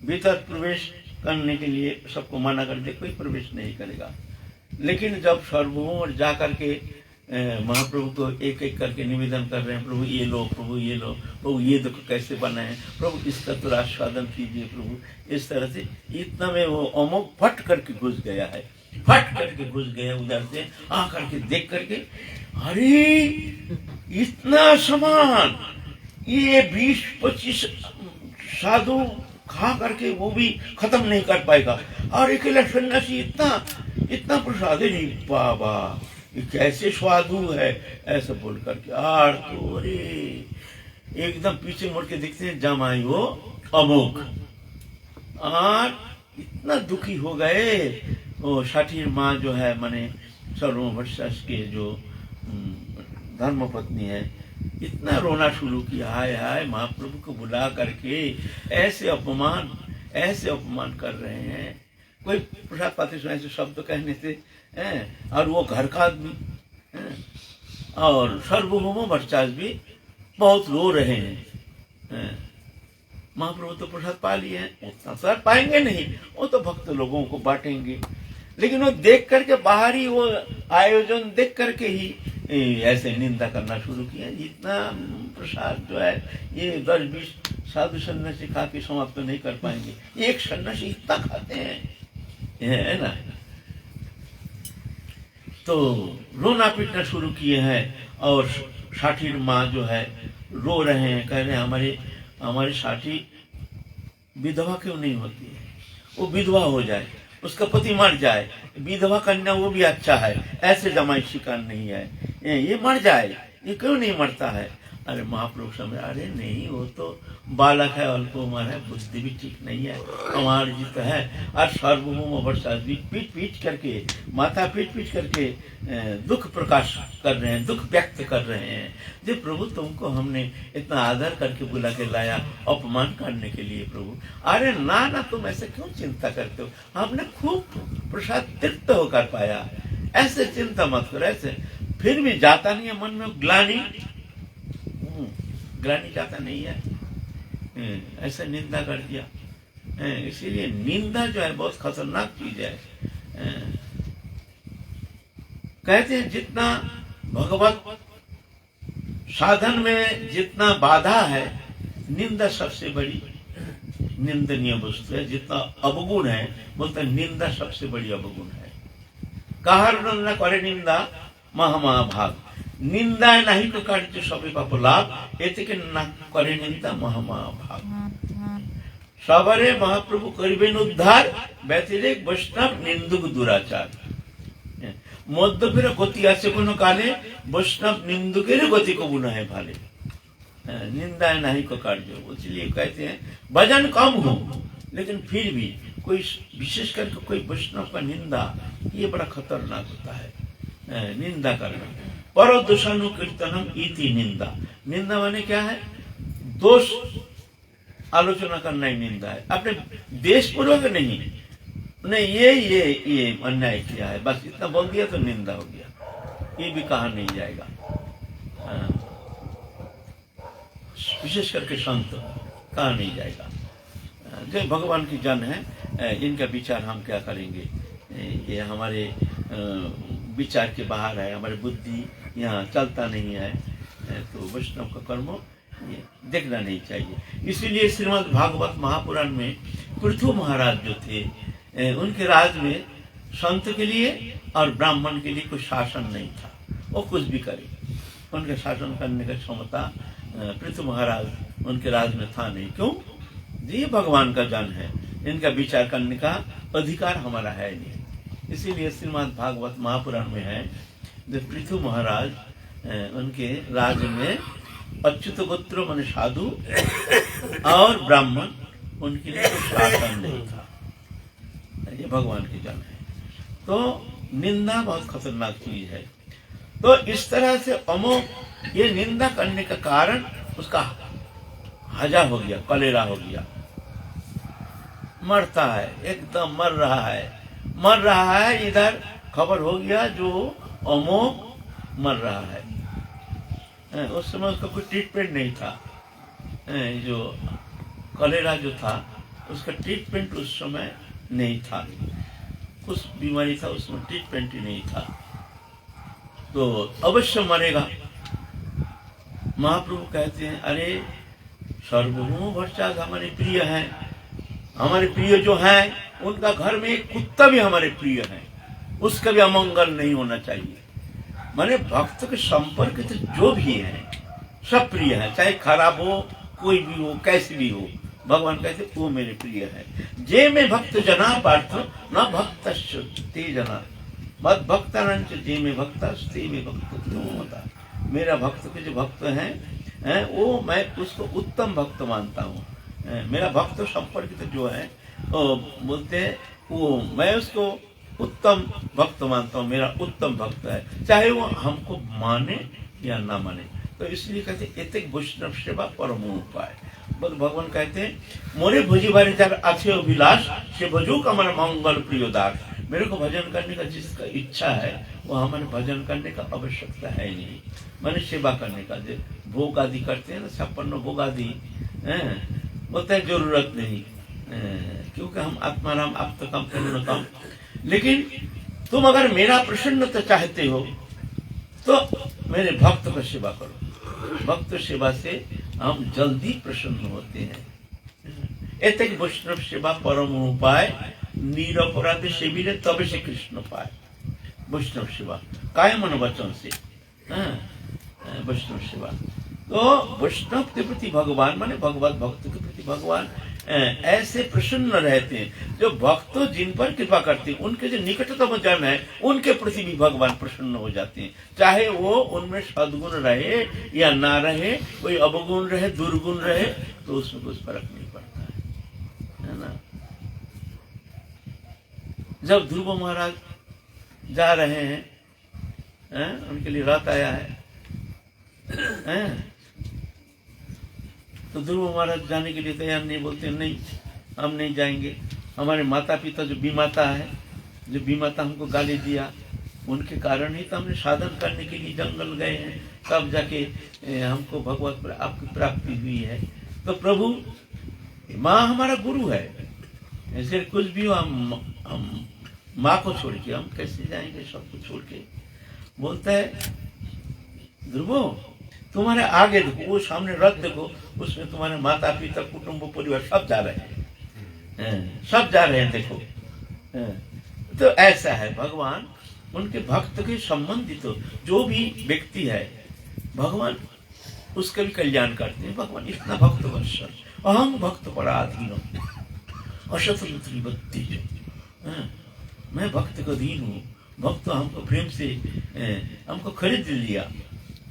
भीतर प्रवेश करने के लिए सबको मना कर दे, कोई प्रवेश नहीं करेगा। लेकिन जब सर्वभौम जा करके महाप्रभु को एक एक करके निवेदन कर रहे हैं, प्रभु ये लो, प्रभु ये लो, प्रभु ये देखो कैसे बना है, प्रभु इसका तो आस्वादन कीजिए प्रभु, इस तरह से इतना में वो अमोघ फट करके घुस गया है, फट करके घुस गया उधर से आ करके देख करके, अरे इतना सामान, ये 20-25 साधु खा करके वो भी खत्म नहीं कर पाएगा, और अकेला सन्यासी इतना प्रसाद नहीं, बाबा ये कैसे स्वादु है, ऐसा बोल करके आर तो अरे एकदम पीछे मुड़ के देखते हैं जमाई वो अमोघ, और इतना दुखी हो गए। वो साठी माँ जो है माने सर्वभौम वर्चस्व के जो धर्म पत्नी है, इतना रोना शुरू किया, हाय हाय महाप्रभु को बुला करके ऐसे अपमान कर रहे हैं। कोई प्रसाद पाते सुनाए से शब्द कहने से और वो घर का आदमी, और सर्वभौम वर्चस्व भी बहुत रो रहे हैं। महाप्रभु तो प्रसाद पा लिए हैं, उतना प्रसाद पाएंगे नहीं, वो तो भक्त लोगों को बांटेंगे। लेकिन वो देख करके बाहरी वो आयोजन देख करके ही ऐसे निंदा करना शुरू किया। इतना प्रसाद जो है ये 10-20 साधु सन्यासी खा के समाप्त तो नहीं कर पाएंगे, एक सन्यासी इतना खाते हैं, है ना। तो रोना पीटना शुरू किए हैं, और साठी माँ जो है रो रहे हैं, कह रहे हैं हमारी साठी विधवा क्यों नहीं होती है, वो विधवा हो जाए, उसका पति मर जाए, विधवा कन्या वो भी अच्छा है, ऐसे जमाई शिकार नहीं है, ये मर जाए, ये क्यों नहीं मरता है। अरे महाप्रभु समझ, अरे नहीं वो तो बालक है, अल्प उम्र है, बुद्धि भी ठीक नहीं है, अमार्जित है, और सर्वभौम वर्चस्व भी पीट करके माथा पीट करके दुख प्रकाश कर रहे हैं, दुख व्यक्त कर रहे हैं। जो प्रभु तुमको हमने इतना आदर करके बुला के लाया अपमान करने के लिए प्रभु, अरे ना तुम ऐसे क्यों चिंता करते हो, हमने खूब प्रसाद तृप्त होकर पाया, ऐसे चिंता मत करो, ऐसे फिर भी जाता नहीं है मन में ग्लानि, ग्लानि जाता नहीं है, ऐसे निंदा कर दिया। इसीलिए निंदा जो है बहुत खतरनाक चीज है। कहते हैं जितना भगवत साधन में जितना बाधा है, निंदा सबसे बड़ी निंदनीय वस्तु है। जितना अवगुण है, बोलते निंदा सबसे बड़ी अवगुण है। काहर न करे निंदा महामहाभाग, निंदा नहीं तो कार्य सभी पाप लाभ, एते के न करे निंदा महामहाभाग। सबरे महाप्रभु करिबेन उद्धार, ব্যতিরেক বৈষ্ণব নিন্দুক দুরাচার। মধ্যফের গতি আছে কোনো কালে, বৈষ্ণব निंदुकेर गति को बुना है भाले। निंदा नहीं को कार्य, इसलिए कहते हैं भजन कम हो लेकिन फिर भी कोई विशेष करके कोई वैष्णव का निंदा, ये बड़ा खतरनाक होता है। निंदा करना, पर दोषानुकीर्तनम इति निंदा। निंदा माने क्या है? दोष आलोचना करना ही निंदा है। अपने देश पूर्वक नहीं, ये अन्याय किया है, बस इतना बोल दिया तो निंदा हो गया, ये भी कहा नहीं जाएगा। विशेष करके संत कहा नहीं जाएगा। जो भगवान की जन है, इनका विचार हम क्या करेंगे, ये हमारे विचार के बाहर है, हमारी बुद्धि यहाँ चलता नहीं है, तो वैष्णव का कर्म ये देखना नहीं चाहिए। इसीलिए श्रीमद् भागवत महापुराण में पृथु महाराज जो थे, उनके राज में संत के लिए और ब्राह्मण के लिए कोई शासन नहीं था। वो कुछ भी करे, उनके शासन करने का क्षमता पृथु महाराज उनके राज में था नहीं। क्यों? ये भगवान का जन है, इनका विचार करने का अधिकार हमारा है नहीं। इसीलिए श्रीमद् भागवत महापुराण में है, जो पृथु महाराज उनके राज में अच्युत गोत्र माने साधु और ब्राह्मण, उनके लिए कोई शासन नहीं था। ये भगवान की जन है। तो निंदा बहुत खतरनाक चीज है। तो इस तरह से अमोघ ये निंदा करने का कारण उसका हजा हो गया, कलेरा हो गया, मरता है, एकदम मर रहा है। इधर खबर हो गया जो अमोघ मर रहा है। उस समय उसका कोई ट्रीटमेंट नहीं था। जो कलेरा जो था उसका ट्रीटमेंट उस समय नहीं था, कुछ बीमारी था उसमें ट्रीटमेंट ही नहीं था, तो अवश्य मरेगा। महाप्रभु कहते हैं, अरे सर्वभूम भट्टाचार्य हमारे प्रिय हैं, हमारे प्रिय जो हैं उनका घर में एक कुत्ता भी हमारे प्रिय है, उसका भी अमंगल नहीं होना चाहिए। माने भक्त के संपर्क तो जो भी है सब प्रिय है, चाहे खराब हो, कोई भी हो, कैसे भी हो, भगवान कहते वो मेरे प्रिय है। जे में भक्त जना पार्थ न भक्त ते जना, मत भक्तानंच जे में भक्त ते में भक्त होता। मेरा भक्त के जो भक्त हैं वो मैं उसको उत्तम भक्त मानता हूँ। मेरा भक्त संपर्क जो है वो बोलते हैं वो मैं उसको उत्तम भक्त मानता हूँ, मेरा उत्तम भक्त है, चाहे वो हमको माने या ना माने। तो इसलिए कहते एतेक वैष्णव सेवा परम उपाय। भगवान कहते हैं मोरे भोजी बारे जार आछे अभिलाष से भजो का हमारा मंगल प्रिय दास। मेरे को भजन करने का जिसका इच्छा है वो हमारे भजन करने का आवश्यकता है नहीं, मैंने सेवा करने का। जो भोग आदि करते हैं ना, 56 भोग आदि बोलते हैं जरूरत नहीं, क्योंकि हम आत्माराम आप तो कम करना कम। लेकिन तुम अगर मेरा प्रसन्नता चाहते हो तो मेरे भक्त का सेवा करो। भक्त सेवा से हम जल्दी प्रसन्न होते हैं। एतक वैष्णव सेवा परम उपाय, निरपराध सेविले तबे से कृष्ण पाए। वैष्णव सेवा काय मन वचन से, वैष्णव सेवा। तो वैष्णव के प्रति भगवान माने भगवत भक्त के प्रति भगवान ऐसे प्रसन्न रहते हैं। जो भक्त जिन पर कृपा करते हैं, उनके जो निकटतम जन है उनके प्रति भी भगवान प्रसन्न हो जाते हैं, चाहे वो उनमें सद्गुण रहे या ना रहे, कोई अवगुण रहे, दुर्गुण रहे, तो उसमें कुछ फर्क नहीं पड़ता है ना। जब ध्रुव महाराज जा रहे हैं, उनके लिए रात आया है, तो ध्रुव महाराज जाने के लिए तैयार नहीं, बोलते नहीं हम नहीं जाएंगे। हमारे माता पिता जो बीमाता है, जो बीमाता हमको गाली दिया, उनके कारण ही तो हमने साधन करने के लिए जंगल गए हैं, तब जाके हमको भगवत आपकी प्राप्ति हुई है। तो प्रभु माँ हमारा गुरु है, ऐसे कुछ भी हो हम माँ को छोड़ के हम कैसे जाएंगे, सबको छोड़ के। बोलता है ध्रुवो तुम्हारे आगे देखो, वो सामने रथ देखो, उसमें तुम्हारे माता पिता कुटुंब परिवार सब जा रहे हैं, सब जा रहे हैं देखो। तो ऐसा है भगवान उनके भक्त के संबंधित तो जो भी व्यक्ति है भगवान उसका भी कल्याण करते हैं। भगवान इतना भक्त वर्षा अहम भक्त पराधीन अशतुत्री बत्ती जो मैं भक्त का अधीन हूँ, भक्त हमको प्रेम से हमको खरीद लिया,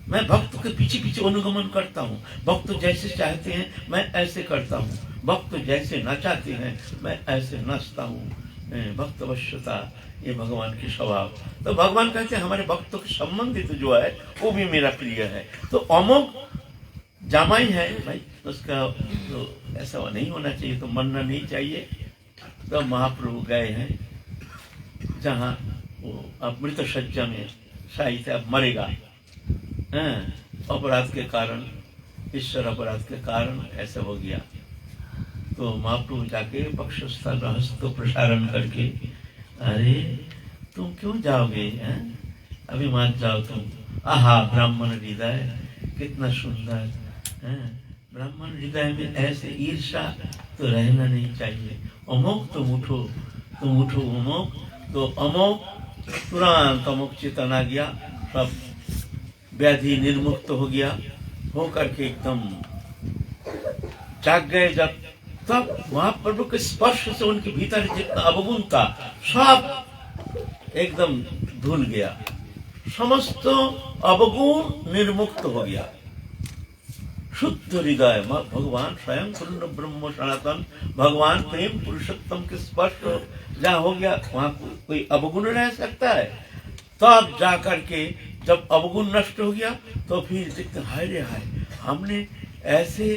मैं भक्त के पीछे पीछे अनुगमन करता हूँ, भक्त जैसे चाहते हैं मैं ऐसे करता हूँ, भक्त जैसे नचाते हैं मैं ऐसे नाचता हूँ। भक्त वश्यता ये भगवान के स्वभाव। तो भगवान कहते हैं हमारे भक्तों के संबंधित जो है वो भी मेरा प्रिय है। तो अमोघ जामाई है भाई, उसका तो ऐसा नहीं होना चाहिए, तो मरना नहीं चाहिए। तो महाप्रभु गए हैं जहाँ वो अमृत सज्जा में शायद अब मरेगा, अपराध के कारण, ईश्वर अपराध के कारण ऐसा हो गया। तो महाप्रभु जाके पक्षस्थल रहस्य प्रसारण करके, अरे तुम क्यों जाओगे, अभी मत जाओ तुम। आहा ब्राह्मण हृदय कितना सुंदर है, ब्राह्मण हृदय में ऐसे ईर्षा तो रहना नहीं चाहिए। अमोघ तुम उठो, तुम उठो अमोघ। तो अमोघ तुरंत अमोघ चेतन आ गया, सब व्याधि निर्मुक्त हो गया, हो करके एकदम जाग गए। जब तब महाप्रभु के स्पर्श से उनके भीतर जितना अवगुण था सब एकदम धुल गया, समस्त अवगुण निर्मुक्त हो गया, शुद्ध हृदय। भगवान स्वयं पूर्ण ब्रह्म सनातन भगवान प्रेम पुरुषोत्तम के स्पर्श जहाँ हो गया वहां कोई अवगुण रह सकता है? तब जा करके जब अवगुण नष्ट हो गया तो फिर देखते हाय रे हाय, हमने ऐसे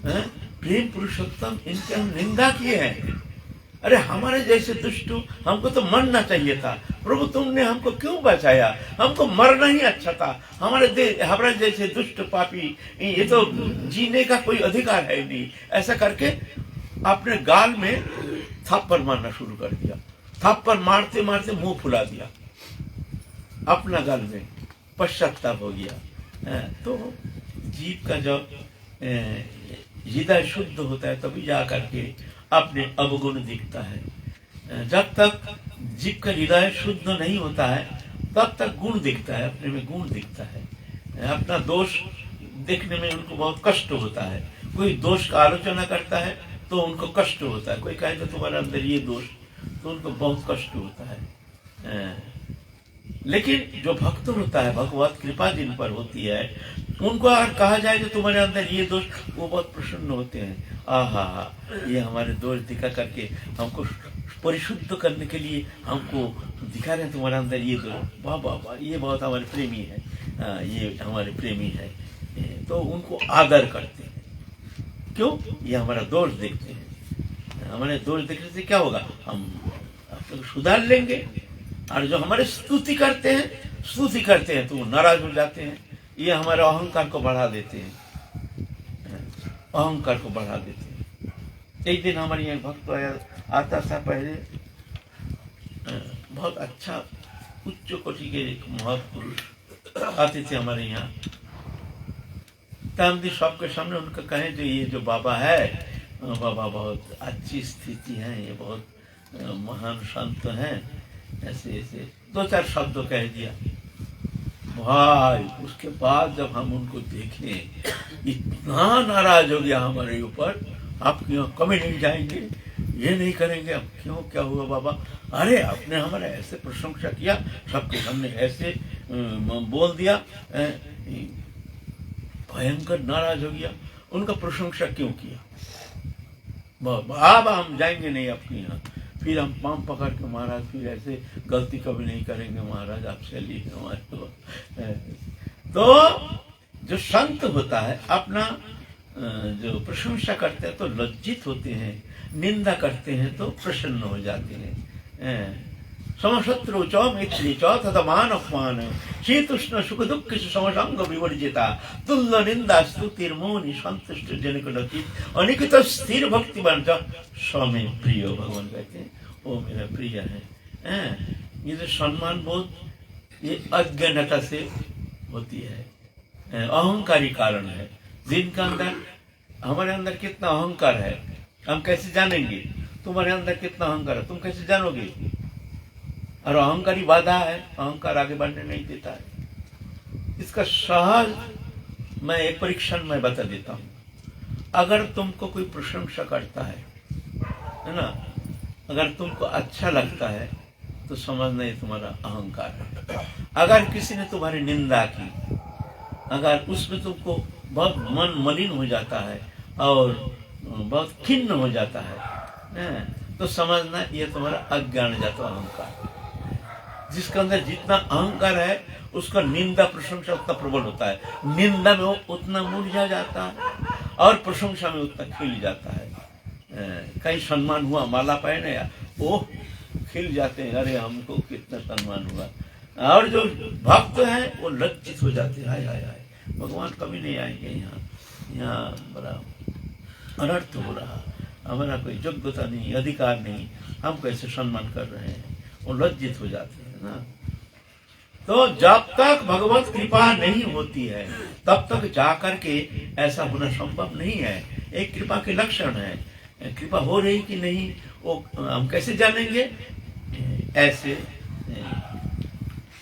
प्रेम पुरुषोत्तम इनके हम निंदा किए हैं। अरे हमारे जैसे दुष्ट, हमको तो मरना चाहिए था, प्रभु तुमने हमको क्यों बचाया, हमको मरना ही अच्छा था। हमारे जैसे दुष्ट पापी, ये तो जीने का कोई अधिकार है नहीं। ऐसा करके अपने गाल में थप्पड़ मारना शुरू कर दिया, थप्पड़ मारते मारते मुंह फुला दिया अपना गाल में, पश्चाताप हो गया। तो जीव का जब हृदय शुद्ध होता है तभी जा करके अपने अवगुण दिखता है। जब तक जीव का हृदय शुद्ध नहीं होता है तब तक गुण दिखता है, अपने में गुण दिखता है। अपना दोष देखने में उनको बहुत कष्ट होता है। कोई दोष का आलोचना करता है तो उनको कष्ट होता है, कोई कहे तो तुम्हारे अंदर ये दोष, तो उनको बहुत कष्ट होता है। लेकिन जो भक्त होता है, भगवत कृपा जिन पर होती है, उनको अगर कहा जाए कि तुम्हारे अंदर ये दोष, वो बहुत प्रसन्न होते हैं। आहा ये हमारे दोष दिखा करके हमको परिशुद्ध करने के लिए हमको दिखा रहे हैं तुम्हारे अंदर ये दोष, वाह वाह वाह, ये बहुत हमारे प्रेमी है, ये हमारे प्रेमी है। तो उनको आदर करते हैं। क्यों? ये हमारा दोष देखते हैं। हमारे दोष देखने से क्या होगा, हम सुधार लेंगे। और जो हमारे स्तुति करते हैं तो वो नाराज हो जाते हैं। ये हमारे अहंकार को बढ़ा देते हैं, अहंकार को बढ़ा देते हैं। एक दिन हमारे यहाँ भक्त आता था पहले, बहुत अच्छा उच्च कोटि के एक महापुरुष आते थे हमारे यहाँ। हम सबके सामने उनका कहे जो ये जो बाबा है, बाबा बहुत अच्छी स्थिति है, ये बहुत महान संत हैं, ऐसे ऐसे दो चार शब्द कह दिया। भाई उसके बाद जब हम उनको देखे इतना नाराज हो गया हमारे ऊपर, आप क्यों कभी नहीं जाएंगे, ये नहीं करेंगे, अब क्यों, क्या हुआ बाबा? अरे आपने हमारा ऐसे प्रशंसा किया, सबके सामने ऐसे बोल दिया, भयंकर नाराज हो गया। उनका प्रशंसा क्यों किया? अब हम जाएंगे नहीं आपके यहाँ। फिर हम पाँव पकड़ के महाराज, फिर ऐसे गलती कभी नहीं करेंगे महाराज, आप चलिए हमारे को। तो जो संत होता है अपना जो प्रशंसा करते हैं तो लज्जित होते हैं, निंदा करते हैं तो प्रसन्न हो जाते हैं। समशत्रु च मैत्री च तदमान अपमान शीतुष्ण सुख दुख समसंग विवर्जिता तुल्य निंदा स्तुतिर्मोनि संतुष्ट जनकलचित अनिकित स्थिर भक्तिमान च स्वामी प्रिय। भगवान कहते हैं वो मेरा प्रिय है। ये जो सम्मान बोध ये अज्ञानता से होती है, अहंकारी कारण है। जिनका अंदर, हमारे अंदर कितना अहंकार है हम कैसे जानेंगे? तुम्हारे अंदर कितना अहंकार है तुम कैसे जानोगे? और अहंकारी बाधा है, अहंकार आगे बढ़ने नहीं देता है। इसका सहज मैं एक परीक्षण में बता देता हूँ। अगर तुमको कोई प्रशंसा करता है ना, अगर तुमको अच्छा लगता है तो समझना ये तुम्हारा अहंकार है। अगर किसी ने तुम्हारी निंदा की, अगर उसमें तुमको बहुत मन मलिन हो जाता है और बहुत खिन्न हो जाता है तो समझना ये तुम्हारा अज्ञान जाता अहंकार। जिसके अंदर जितना अहंकार है उसका निंदा प्रशंसा उतना प्रबल होता है। निंदा में वो उतना मुरझा जाता है और प्रशंसा में उतना खिल जाता है। कहीं सम्मान हुआ, माला पहने, वो खिल जाते हैं, अरे हमको कितना सम्मान हुआ। और जो भक्त हैं वो लज्जित हो जाते हैं, हाय हाय हाय भगवान कभी नहीं आएंगे यहाँ बड़ा अनर्थ हो रहा, हमारा कोई योग्यता नहीं, अधिकार नहीं, हम कैसे सम्मान कर रहे हैं, वो लज्जित हो जाते हैं ना। तो जब तक भगवत कृपा नहीं होती है तब तक जाकर के ऐसा होना संभव नहीं है। एक कृपा के लक्षण है, कृपा हो रही कि नहीं वो हम कैसे जानेंगे? ऐसे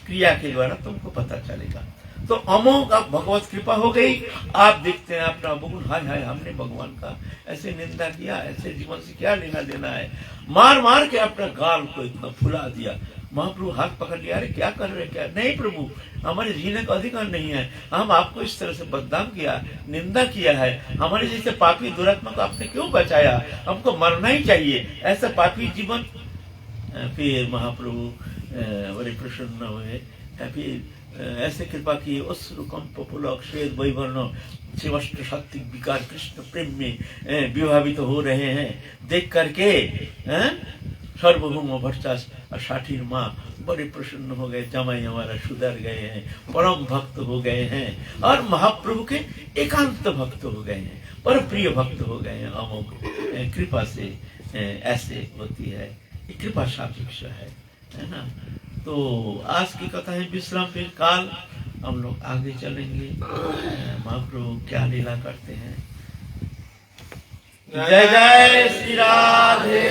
क्रिया के द्वारा तुमको पता चलेगा। तो अमोघ अब भगवत कृपा हो गई, आप देखते हैं अपना बगुन, हाय हाय हमने भगवान का ऐसे निंदा किया, ऐसे जीवन से क्या लेना देना है, मार मार के अपना गाल को इतना फुला दिया। महाप्रभु हाथ पकड़ लिया, अरे क्या कर रहे, क्या नहीं प्रभु, हमारे जीने का अधिकार नहीं है, हम आपको इस तरह से बदनाम किया, निंदा किया है, हमारे जैसे पापी दुरात्मा को आपने क्यों बचाया, हमको मरना ही चाहिए, ऐसा पापी जीवन। फिर महाप्रभु बड़े प्रसन्न हुए, फिर ऐसे कृपा की अश्रुकंप पुलक श्वेत वैवर्ण शिवष्ट सात्विक विकार कृष्ण प्रेम में विभावित हो रहे हैं। देख करके सर्वभौम भट्टास और साठीर माँ बड़े प्रसन्न हो गए, जमाई हमारा सुधर गए हैं, परम भक्त हो गए हैं और महाप्रभु के एकांत भक्त हो गए हैं, पर प्रिय भक्त हो गए हैं। अमोघ कृपा से ऐसे होती है, कृपा सापेक्ष है ना। तो आज की कथा है विश्राम, फिर काल हम लोग आगे चलेंगे, महाप्रभु क्या लीला करते हैं। जय जय श्री राधे।